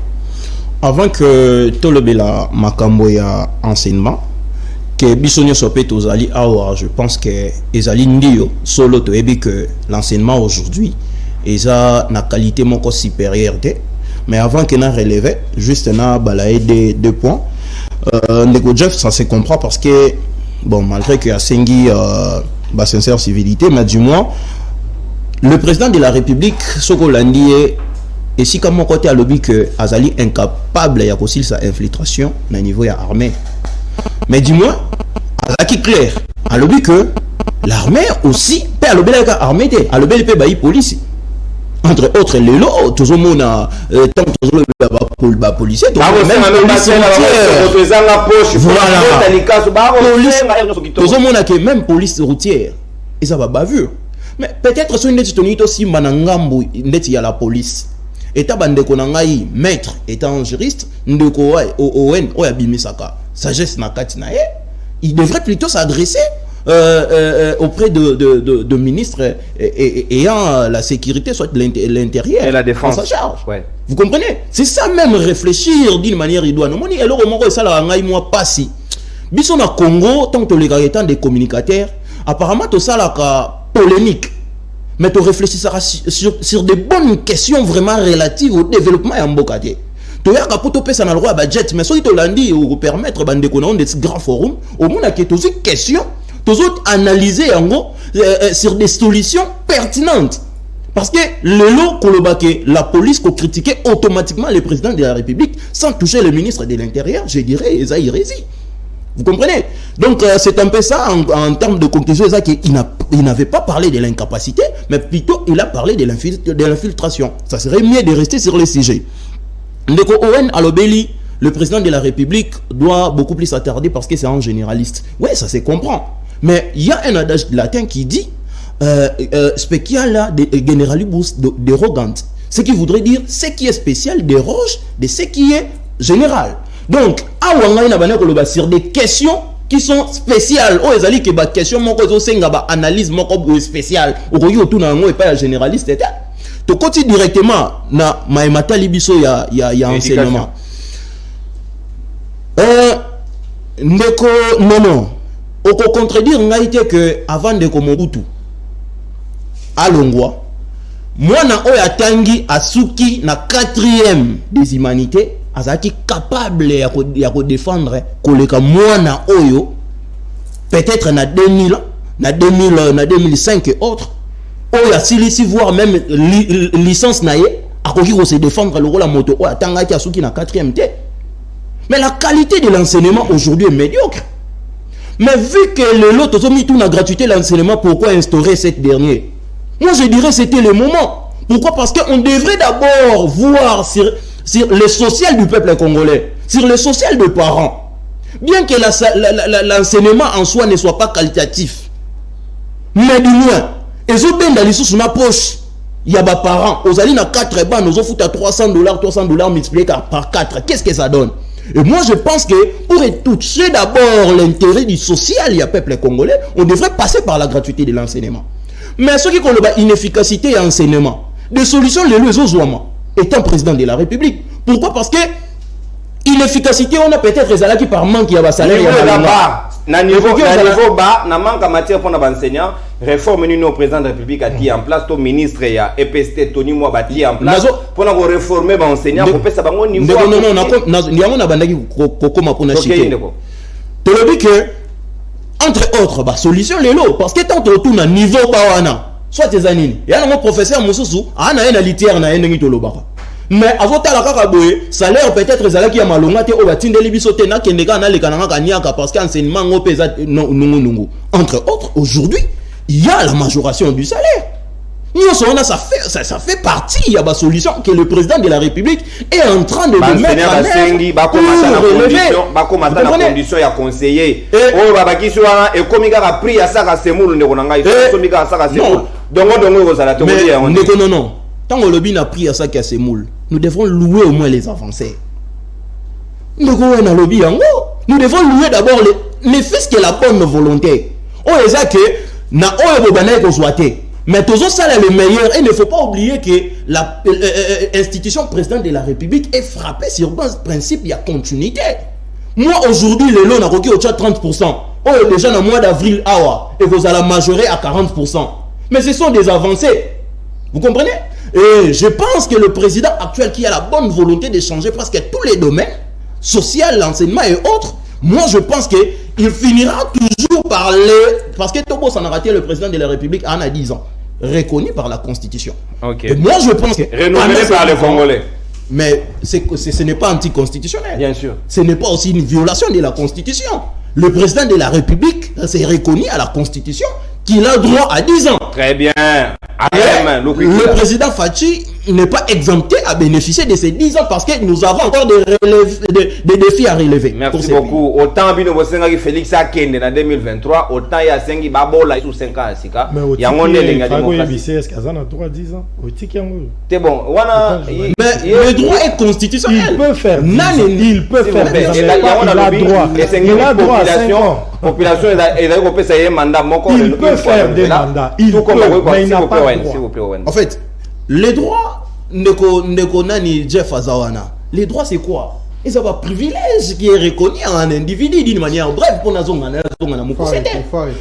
Avant que tolobela makambo ya enseignement, que bisonyo sopé tozali awa, je pense que ezali ndio solo to ebi que l'enseignement aujourd'hui eza na qualité moko supérieure te. Mais avant que na relevé, juste na balaye deux points. Ndeko Jeff, ça se comprend parce que bon, malgré que Asengi sincère civilité, mais du moins le président de la République, Soko Landi, et si comme mon côté à lobby que Azali incapable y a aussi sa infiltration au niveau de l'armée. Mais du moins, Azaki clair, à lobby que l'armée aussi peut à lobby l'armée, à lobby le pays police. Entre autres, les lots, tout le monde a tant que le policier, tout le monde a même police routière. Et ça va bavure. Mais peut-être si on est aussi manangambo ndeti à la police. Et ta bande konangai maître étant juriste, ndeko Owen Oyabimisaka. Sagesse na katina ye. Il devrait plutôt s'adresser auprès de ministres ayant la sécurité, soit l'intérieur et la défense. En sa charge. Ouais. Vous comprenez? C'est ça même réfléchir d'une manière idoine. Moni alors au ça la ngai moi passi. Bison na Congo tant que les gars étant des communicateurs, apparemment tout ça la polémique. Mais tu réfléchiras sur des bonnes questions vraiment relatives au développement en Bokadie. Tu as qu'à ça dans le roi budget, mais si tu l'as dit ou permettre de des grands forums, au moins il y a des questions, tu as analysé en gros sur des solutions pertinentes. Parce que le lot Kolobake, la police qui critiquait automatiquement le président de la République sans toucher le ministre de l'Intérieur, je dirais, ça hérésie. Vous comprenez? Donc c'est un peu ça en termes de conclusion, il n'avait pas parlé de l'incapacité, mais plutôt il a parlé de l'infiltration. Ça serait mieux de rester sur le sujet. Ndeko Owen Alobeli, le président de la République, doit beaucoup plus s'attarder parce que c'est un généraliste. Oui, ça se comprend. Mais il y a un adage latin qui dit spécial de generalibus dérogante. Ce qui voudrait dire ce qui est spécial déroge de ce qui est général. Donc, sur des questions qui sont spéciales. Oh, ils que des questions, analyse spéciale. Au tout et pas généraliste. to koti directement na maemata libiso ya enseignement. Ndeko non oko contredire ngaite que avant ndeko Mobutu alongwa mwana oyo atangi asuki na 4e des humanités azaki capable ya ko défendre koleka mwana oyo peut-être na 2000 na 2005 et autres oyo asilisi voire même licence na ye akoki ko se défendre le rôle moto oyo atangaki asuki na 4e té. Mais la qualité de l'enseignement aujourd'hui est médiocre. Mais vu que le lot a mis tout la gratuité l'enseignement, pourquoi instaurer cette dernière? Moi je dirais c'était le moment. Pourquoi? Parce qu'on devrait d'abord voir sur le social du peuple congolais, sur le social des parents. Bien que l'enseignement en soi ne soit pas qualitatif. Mais du moins, ils ont bien dans les sous ma poche. Il y a des parents, aux alliés à 4 bancs, nous ont foutu à $300 multiplié par 4. Qu'est-ce que ça donne? Et moi je pense que pour toucher d'abord l'intérêt du social, il y a peuple congolais, on devrait passer par la gratuité de l'enseignement. Mais ce qui est inefficacité et enseignement, des solutions les lieux aux étant président de la République. Pourquoi? Parce que inefficacité, on a peut-être les salaires qui par manque, il y a des salaires. Na niveau bas, na manque en matière pour l'enseignant, réforme nous président de la République a dit en place, ton ministre et EPST Tony Moa bâti en place pour nous réformer l'enseignant pour passer à bon niveau. Non, bandaki kokoma pour na chiter. Tu le dis que entre autres, solution les lots parce que tant tout na niveau bawana, soit tes années. Il y a un professeur Moussou, ana na litière na endengi tolobaka. Mais avant la kakaboye salaire peut-être salaire qui a malonga te o batinde libisote na kendeka na lekana kanyaka parce qu'enseignement ngo pesa nungu. Entre autres, aujourd'hui, il y a la majoration du salaire. Ça fait partie, il y a une solution que le président de la République est en train de mettre en œuvre. La condition ya conseiller. Oh babaki soana et comme il a pris à ça à Semoul ne konanga il faut somi à ça à Semoul. Donc vous allez te dire non. Tant que le lobby n'a pris à ça qu'à Semoul, nous devons louer au moins les avancées. Nous devons louer d'abord les fils qui ont la bonne volonté. On les a que na oyo ko souhaité. Mais tous ça le meilleur et il ne faut pas oublier que l'institution présidente de la République est frappée sur un principe il y a continuité. Moi aujourd'hui le lot n'a requis au 30%. Oh déjà dans le mois d'avril et vous allez majorer à 40%. Mais ce sont des avancées. Vous comprenez? Et je pense que le président actuel qui a la bonne volonté de changer presque tous les domaines, social, l'enseignement et autres, moi je pense qu'il finira toujours par parce que Tobo s'en a raté le président de la République en a 10 ans, reconnu par la Constitution. Okay. Et moi je pense que... Renouvelé par les Congolais. Mais ce n'est pas anticonstitutionnel. Bien sûr. Ce n'est pas aussi une violation de la Constitution. Le président de la République s'est reconnu à la Constitution qu'il a droit à 10 ans. Très bien. Le président Fachi n'est pas exempté à bénéficier de ces 10 ans parce que nous avons encore des défis à relever. Merci beaucoup. Autant Bino Bosenga Félix Akende en 2023, autant il y a 5 Babola sous 5 ans à Sika. Il y a un c'est bon. Mais le droit est constitutionnel. Il peut faire. Il peut faire. Il a droit à 5 ans. Population il peut faire des mandats. Il peut, mais il n'a pas droit. En fait, les droits Nani Jeff Azawana, les droits c'est quoi? Ils ont un privilège qui est reconnu à un individu d'une manière brève pour la zone.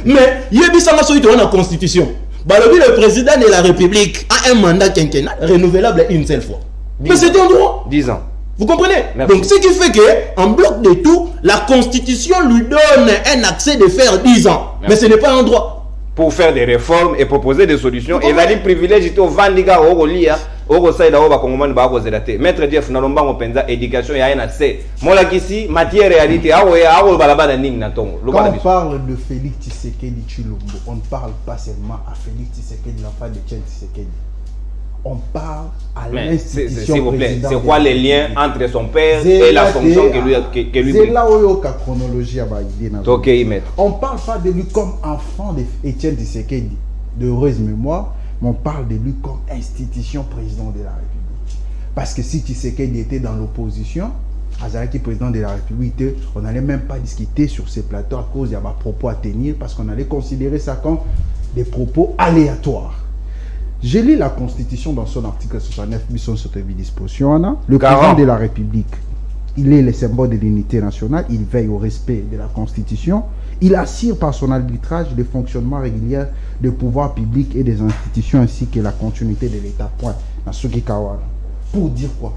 Mais il y a des la constitution. Le président de la République a un mandat quinquennal renouvelable une seule fois. Mais c'est un droit. 10 ans. Vous comprenez? Merci. Donc ce qui fait qu'en bloc de tout, la Constitution lui donne un accès de faire 10 ans. Merci. Mais ce n'est pas un droit. Pour faire des réformes et proposer des solutions. Et là, les privilèges étaient au Vandiga, au Rolia, au Rosaïda, au Bakongomani, au Zélaté. Maître Jeff, Nalomba, au Penza, éducation, il y a un accès. Moi, là, ici, matière réalité, quand on parle de Félix Tshisekedi Tshilombo, on ne parle pas seulement à Félix Tshisekedi, l'enfant de Tchèque Tshisekedi. On parle à l'institution. S'il vous plaît, c'est quoi les liens entre son père et la fonction que lui c'est là où il y a une chronologie à on parle pas de lui comme enfant d'Étienne Tshisekedi, de heureuse mémoire, mais on parle de lui comme institution président de la République. Parce que si Tshisekedi était dans l'opposition, Azaraki président de la République, on n'allait même pas discuter sur ces plateaux à cause de propos à tenir, parce qu'on allait considérer ça comme des propos aléatoires. Je lis la Constitution dans son article 69, mission sur disposition. Le 40. président de la République, il est le symbole de l'unité nationale, il veille au respect de la Constitution, il assure par son arbitrage le fonctionnement régulier des pouvoirs publics et des institutions ainsi que la continuité de l'État. Point. Pour dire quoi?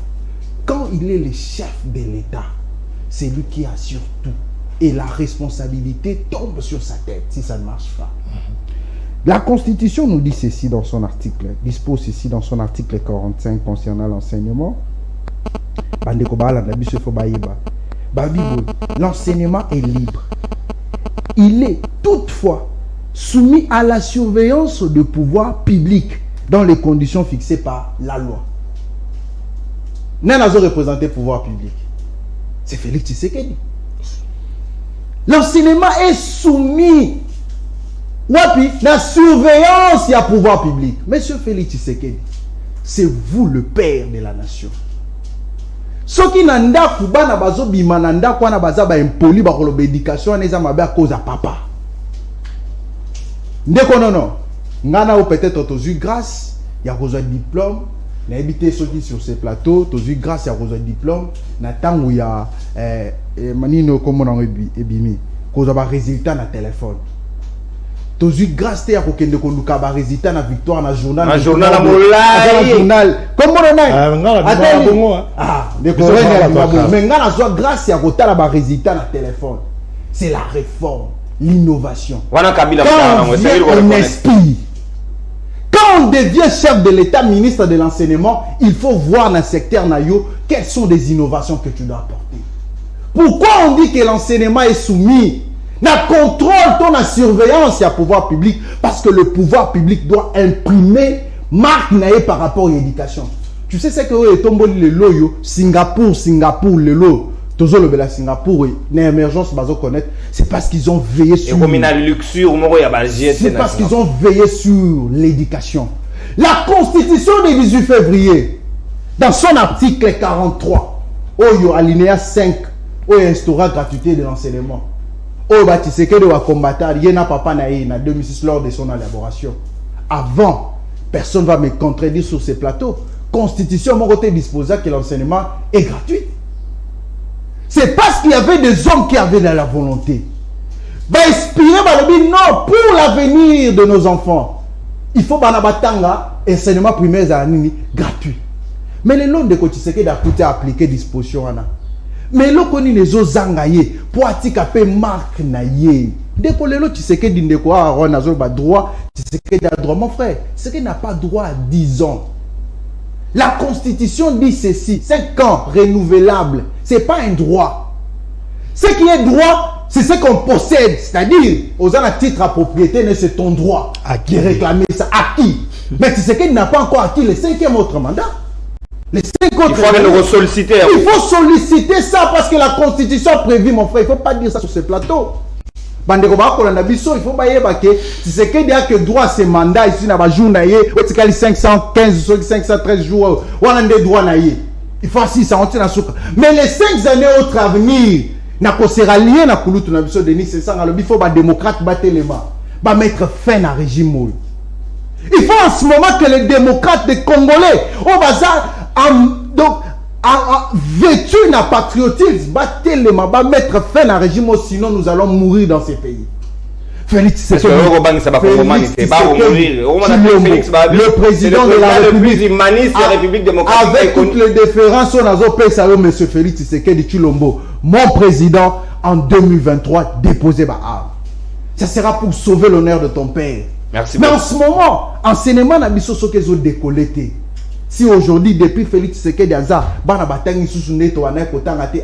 Quand il est le chef de l'État, c'est lui qui assure tout. Et la responsabilité tombe sur sa tête si ça ne marche pas. La Constitution nous dit ceci dans son article, dispose ceci dans son article 45 concernant l'enseignement. L'enseignement est libre. Il est toutefois soumis à la surveillance de pouvoirs publics dans les conditions fixées par la loi. N'a pas représenté pouvoir public. C'est Félix Tshisekedi. L'enseignement est soumis la surveillance, il y a pouvoir public. Monsieur Félix Tshisekedi, c'est vous le père de la nation. Ce qui n'anda kuba na bazo bimananda kwa na baza ba impoli ba koloba éducation neza mabe à cause à papa. Ndeko non. Ngana ou peut-être t'as eu grâce, il y a reçu diplôme, n'a habité ceux qui sur ces plateaux, t'as eu grâce, il y a reçu diplôme, na temps où il y a manino comme on a ebimi, cause ba résultat na téléphone. T'as eu grâce à kokende ko luka ba résultat na victoire na journal. Na journal na molai. Journal. Comment on a? Mais ngana soit grâce à kotala ba résultat na téléphone. C'est la réforme, l'innovation. Quand on devient chef de l'État, ministre de l'enseignement, il faut voir dans le secteur nayo quelles sont les innovations que tu dois apporter. Pourquoi on dit que l'enseignement est soumis na contrôle, ton surveillance, il y a pouvoir public, parce que le pouvoir public doit imprimer marque naïe par rapport à l'éducation. Tu sais ce que est tombé le loyo Singapour le lo toujours le bela Singapour l'émergence bazo connaître, c'est parce qu'ils ont veillé sur c'est parce qu'ils ont veillé sur l'éducation. La Constitution du 18 février dans son article 43 oyo alinéa 5 oyo instaura gratuité de l'enseignement. Oh, bah, tu sais que de combattre, il y a papa naïe, en 2006 lors de son élaboration. Avant, personne ne va me contredire sur ces plateaux. Constitution, mon côté disposait que l'enseignement est gratuit. C'est parce qu'il y avait des hommes qui avaient de la volonté. Va inspirer, non, pour l'avenir de nos enfants. Il faut banabatanga, enseignement primaire gratuit. Mais les lots de Kotiseke d'appliquer appliquer disposition. Mais lo koni les autres zangaye pour atikaper marque naye. Dès que le tu sais que d'indeko a nazo ba droit, tu sais que a droit mon frère, c'est qu'il n'a pas droit à 10 ans. La Constitution dit ceci, 5 ans renouvelable, c'est pas un droit. Ce qui est droit, c'est ce qu'on possède, c'est-à-dire aux gens à titre à propriété, c'est ton droit à qui réclamer ça acquis. Mais tu sais qu'il n'a pas encore acquis le 5e autre mandat. Les 5 autres, il faut solliciter ça parce que la Constitution a prévu, mon frère. Il ne faut pas dire ça sur ce plateau. Il faut que tu sais que droit à ces mandats ici, dans jour 515, 513 jours, on a des droits. Il faut assis ça, mais les 5 années autres à venir, il faut que les démocrates battent les mains, mettre fin à régime. Il faut en ce moment que les démocrates, les Congolais, au bazar, vêtu d'un patriotisme, battez les mains, mettre fin à un régime, sinon nous allons mourir dans ces pays. Félix, c'est le président de la République démocratique. Avec toutes les déférences, on a appelé M. Félix Tshisekedi Tshilombo, mon président en 2023, déposé ma arme. Ça sera pour sauver l'honneur de ton père. Merci. Mais en ce moment, enseignement n'a pas de décolleté. Si aujourd'hui, depuis Félix Tshisekedi Aza,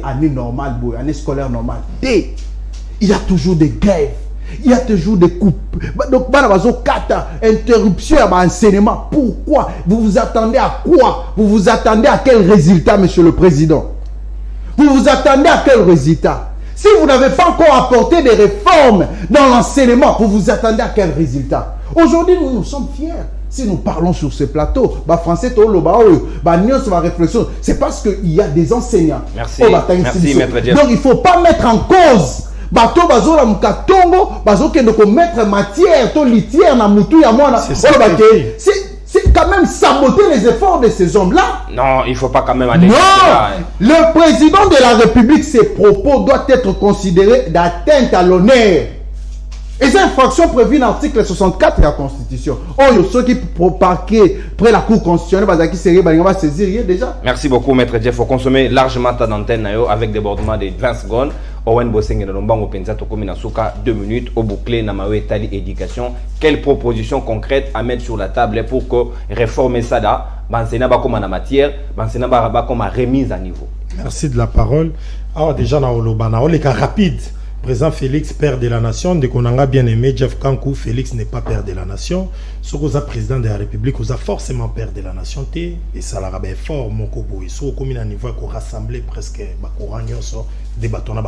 année normale, année scolaire normale, il y a toujours des grèves, il y a toujours des coupes. Donc, interruption à l'enseignement. Pourquoi? Vous vous attendez à quoi? Vous vous attendez à quel résultat, monsieur le président? Vous vous attendez à quel résultat? Si vous n'avez pas encore apporté des réformes dans l'enseignement, vous vous attendez à quel résultat? Aujourd'hui, nous sommes fiers. Si nous parlons sur ce plateau, français, réflexion, c'est parce qu'il y a des enseignants. Merci. Merci, Maître Diaz. Donc, il ne faut pas mettre en cause. Mettre matière, litière, C'est quand même saboter les efforts de ces hommes-là. Non, il ne faut pas quand même aller. Non, le président de la République, ses propos doivent être considérés d'atteinte à l'honneur. Et c'est une infraction prévue dans l'article 64 de la Constitution. Oh, ceux qui parquet près la Cour constitutionnelle, qui serait va saisir déjà. Merci beaucoup, Maître Jeff. Il faut consommer largement ta antenne avec débordement de 20 secondes. Owen Boseng na Lombango Penza Tokomi Nasuka 2 minutes au bouclé Namawe Tali éducation. Quelles propositions concrètes à mettre sur la table pour que réformer ça là, Bansena ba comme en matière, Bansena ba comme remise à niveau. Merci de la parole. Alors déjà na Olobana, on est rapide. Président Félix, père de la nation, dès qu'on a bien aimé Jeff Kankou, Félix n'est pas père de la nation. Ce qu'on a président de la République, on a forcément père de la nation. Et ça l'a rabais fort, mon kobo. Et ce qu'on a un niveau qu'on rassemble presque, des bâtons, des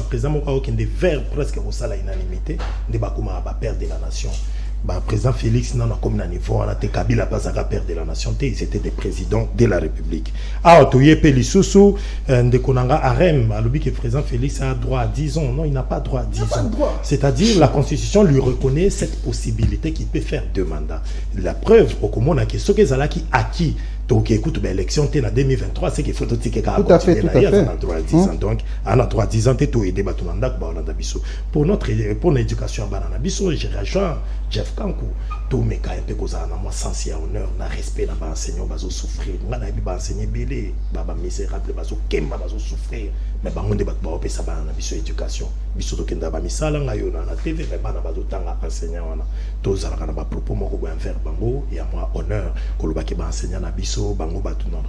président, mon des verts presque au salaire unanimité, des bâtons père de la nation. Président Félix, non, comme un niveau, on a été Kabila, pas un père de la nation, ils étaient des présidents de la République. Ah, Toye Pelissousou, de Konanga Arem, à l'objet que le président Félix a droit à 10 ans. Non, il n'a pas droit à 10 ans. C'est-à-dire, la Constitution lui reconnaît cette possibilité qu'il peut faire 2 mandats. La preuve, au commun, c'est ce que Zalaki acquis. Donc, écoute, l'élection en 2023, c'est qu'il faut tout à fait. On a droit à 10 ans. Donc, on a droit à 10 ans, tu es débattu pour notre éducation, je rejoins Jeff Kankou. Tout mes cas, un peu cause à moi, sens et honneur, na respect, na enseignant, bazo souffrir. On a enseigné belé, baba misérable, bazo kemba, bazo souffrir. Mais on débat pas au ça ba na biso éducation. Biso to kenda ba misala ngayo na TV, mais bana bazo tanga enseignant wana. Tous ala kana ba propos moko ba envers bango et à moi honneur ko lo ba ke ba enseignant na biso bango ba tout non.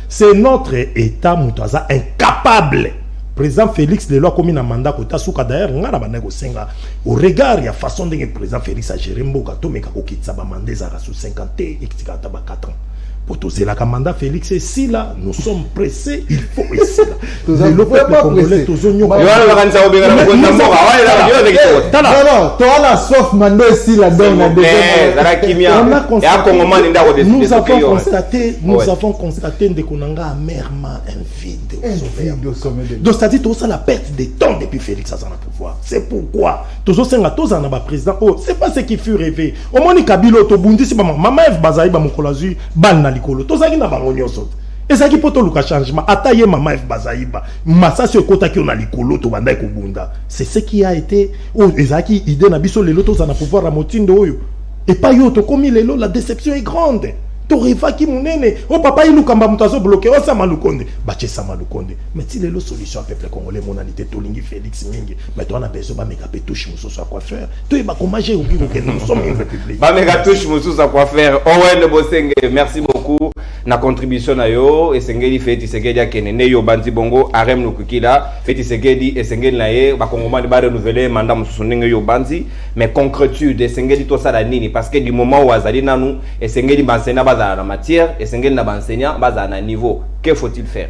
C'est notre état mutaza incapable. Président Félix le loi commis un mandat kota souka d'ailleurs ngana baneko senga au regard il y a façon de président Félix a géré mboka to meka ko kitsa ba mandeza ra sous 50 et etika ta ba 4 ans pour tous c'est la mandat Félix et si là nous sommes pressés il faut ici là le peuple congolais tous oignon non toi sauf mando ici là donc nous avons constaté de konanga amèrement un vide au sommet donc c'est-à-dire tout ça la perte de temps depuis Félix a son pouvoir c'est pourquoi tous senga tous en président oh c'est pas ce qui fut rêvé au moni Kabila to bundi si maman Eve Bazai ba mokolazu bal likolo tozaki na bango nyonso ezaki poto luka changement ataye mama F Bazaiba masasi okota ki ona likolo to bandai ko bunda c'est ce qui a été ezaki idée na biso lelo to na pouvoir à motindo oyo et pas yo to komi lelo la déception est grande to riva ki munene o papa ilu kamba mutazo bloqué o sama lukonde bache sama lukonde mais ti lelo solution peuple congolais monalité to lingi Félix mingi mais toi on a besoin ba meka touche muso à quoi faire to e ba komager ou ki nous sommes une république ba meka touche muso à quoi faire Owen Bosenge merci beaucoup na contribution na yo esengeli feti segedi akenene yo banzi bongo arem lukukila feti segedi esengeli na ye ba kongomani ba renouveler mandat muso ndenge yo banzi mais concrétude esengeli to sala nini parce que du moment où azali nanu esengeli bansena baza na matière esengeli na bansenya baza na niveau que faut-il faire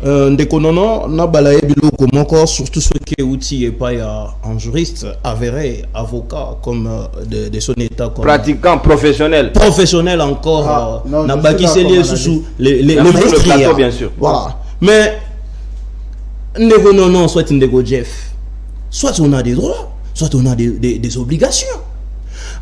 Ndekonono na balaye biloko moko surtout ceux qui outils et pas un juriste avéré avocat comme de son état comme pratiquant professionnel encore na baki c'est lié sous les plateau bien sûr voilà mais Ndekonono soit Ndeko Jeff soit on a des droits soit on a des obligations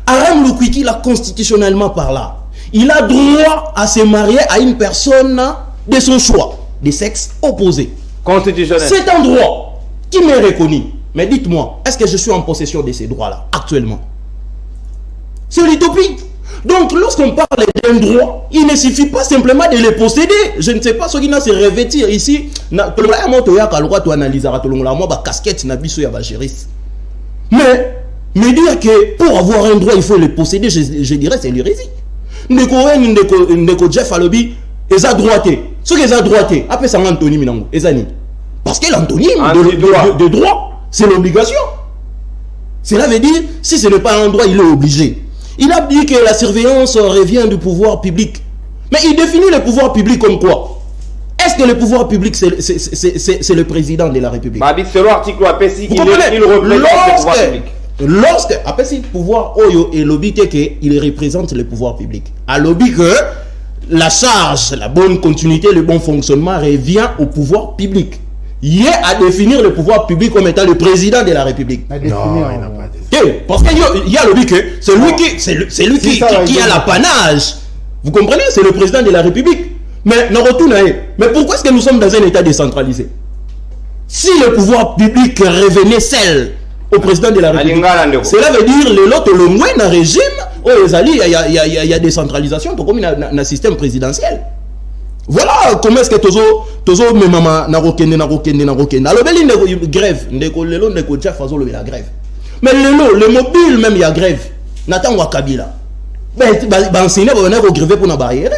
Arem Lukwiki là constitutionnellement par là il a droit à se marier à une personne de son choix des sexes opposés. Constitutionnel. C'est un droit qui m'est reconnu. Mais dites-moi, est-ce que je suis en possession de ces droits-là actuellement? C'est l'utopie. Donc, lorsqu'on parle d'un droit, il ne suffit pas simplement de les posséder. Je ne sais pas ce qui n'a se revêtir ici. Mais me dire que pour avoir un droit, il faut le posséder, je dirais c'est l'hérésie. Ndeko Jeff Alobi, ils ont droité. Ce qu'ils ont droité, après ça, Anthony Minango, parce que l'antonyme de droit, c'est l'obligation. Cela veut dire, si ce n'est pas un droit, il est obligé. Il a dit que la surveillance revient du pouvoir public. Mais il définit le pouvoir public comme quoi? Est-ce que le pouvoir public, c'est le président de la République? Selon l'article APC, il représente le pouvoir public. Lorsque, après si pouvoir Oyo et lobby il représente le pouvoir public. À lobby que la charge, la bonne continuité, le bon fonctionnement revient au pouvoir public. Il y a à définir le pouvoir public comme étant le président de la République. Non, il n'a pas parce qu'il y a lobby que c'est lui qui a l'apanage Vous comprenez? C'est le président de la République. Mais pourquoi est-ce que nous sommes dans un état décentralisé? Si le pouvoir public revenait seul au président de la République, cela veut dire le moins dans régime, il y a décentralisation comme dans le système présidentiel. Voilà comment est-ce que tozo memama na rokende. Alors grève, la grève. Mais le mobile même il y a grève. Nathan Wakabila. Enseignant va gréver pour la barrière.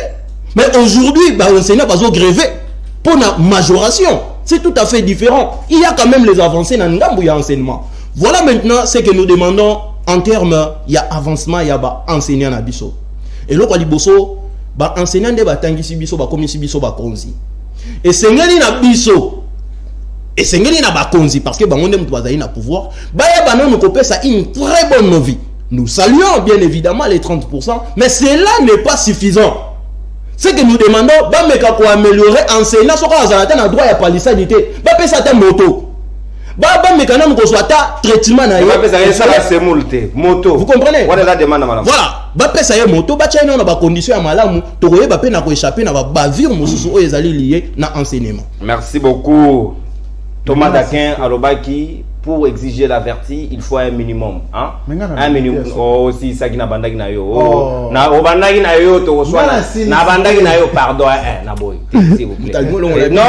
Mais aujourd'hui, enseignant va gréver pour la majoration. C'est tout à fait différent. Il y a quand même les avancées dans l'enseignement. Voilà maintenant ce que nous demandons en termes, il y a avancement, il y a enseignant à Bisso. Et là, Liboso, enseignant de Batangisi Bisso, Komisi Bisso, Bakonzi. Et c'est na Bisso. Et c'est na Bakonzi parce que on aime na pouvoir. Ça une très bonne vie. Nous saluons bien évidemment les 30%, mais cela n'est pas suffisant. Ce que nous demandons, pour améliorer l'enseignant, ce qu'on a un droit à palissadité, ça ta moto. Moto. Vous comprenez? Voilà, ça y est moto, na condition à malamu, na échapper na bavir lié na enseignement. Merci beaucoup. Thomas Daquin Alobaki, pour exiger la vertu, il faut un minimum, hein? Un minimum. Oh, si ça qui na bandagi na yo. Na bandagi na yo to reçoit na bandagi na yo pardon, na boy. S'il vous plaît. Non.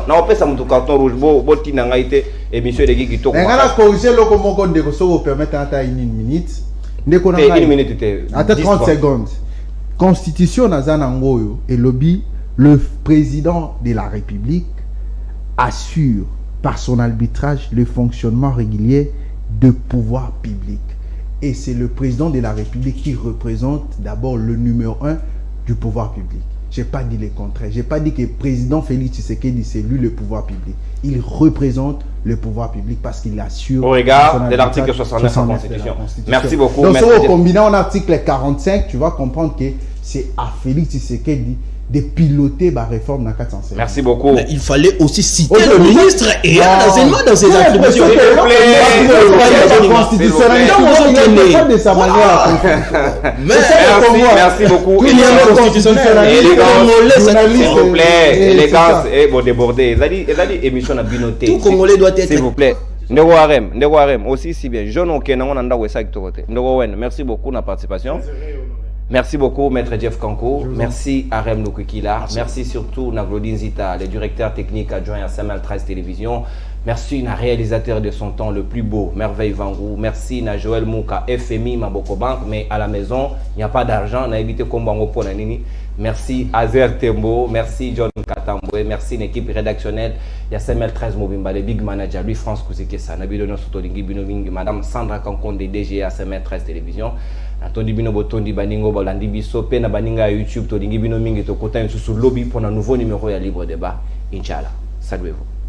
Na on peut ça mon carton rouge bo tina ngaite émission de qui to. Ngana corriger le comment qu'on de so permettre à une minute. Ndeko na une minute était. Attends 30 secondes. Constitution nazana ngoyo et lobby le président de la République assure par son arbitrage le fonctionnement régulier de pouvoir public. Et c'est le président de la République qui représente d'abord le numéro 1 du pouvoir public. Je n'ai pas dit le contraire. Je n'ai pas dit que le président Félix Tshisekedi, c'est lui le pouvoir public. Il représente le pouvoir public parce qu'il assure... Au regard de l'article 69 de la Constitution. Merci beaucoup. Donc, si on combine en article 45, tu vas comprendre que c'est à Félix Tshisekedi de piloter la réforme dans 405. Merci beaucoup. Mais il fallait aussi citer le ministre et l'enseignement dans ses attributions. Merci beaucoup. S'il vous plaît, élégance et bon débordé. Émission à binoté. Tout Congolais doit être. S'il vous plaît. Ndego aussi si bien. Jeune Okenango Nanda Wesa Kitorote. Merci beaucoup de la participation. Merci beaucoup, Maître Jeff Kanko. Merci Arem Nukukila. Merci surtout Naglodine Zita, le directeur technique adjoint à SML 13 Télévision. Merci à réalisateur de son temps le plus beau, Merveille Vangou. Merci à Joël Mouka, FMI, Maboko Bank. Mais à la maison, il n'y a pas d'argent. On a évité Kombango pour la Nini. Merci Azer Tembo. Merci John Katamboué. Merci l'équipe rédactionnelle. Il y a SML 13 Mobimba, le big manager, lui France Kouzekessa. Nabidono Sotolingi Binovingi, Madame Sandra Kankon de DGA SML 13 Télévision. Natondi bino botondi baningo balandi biso pe na baninga YouTube to dingi bino mingi to kota nsusu lobby pour un nouveau numéro ya Libre Débat. Inch'Allah. Saluez-vous.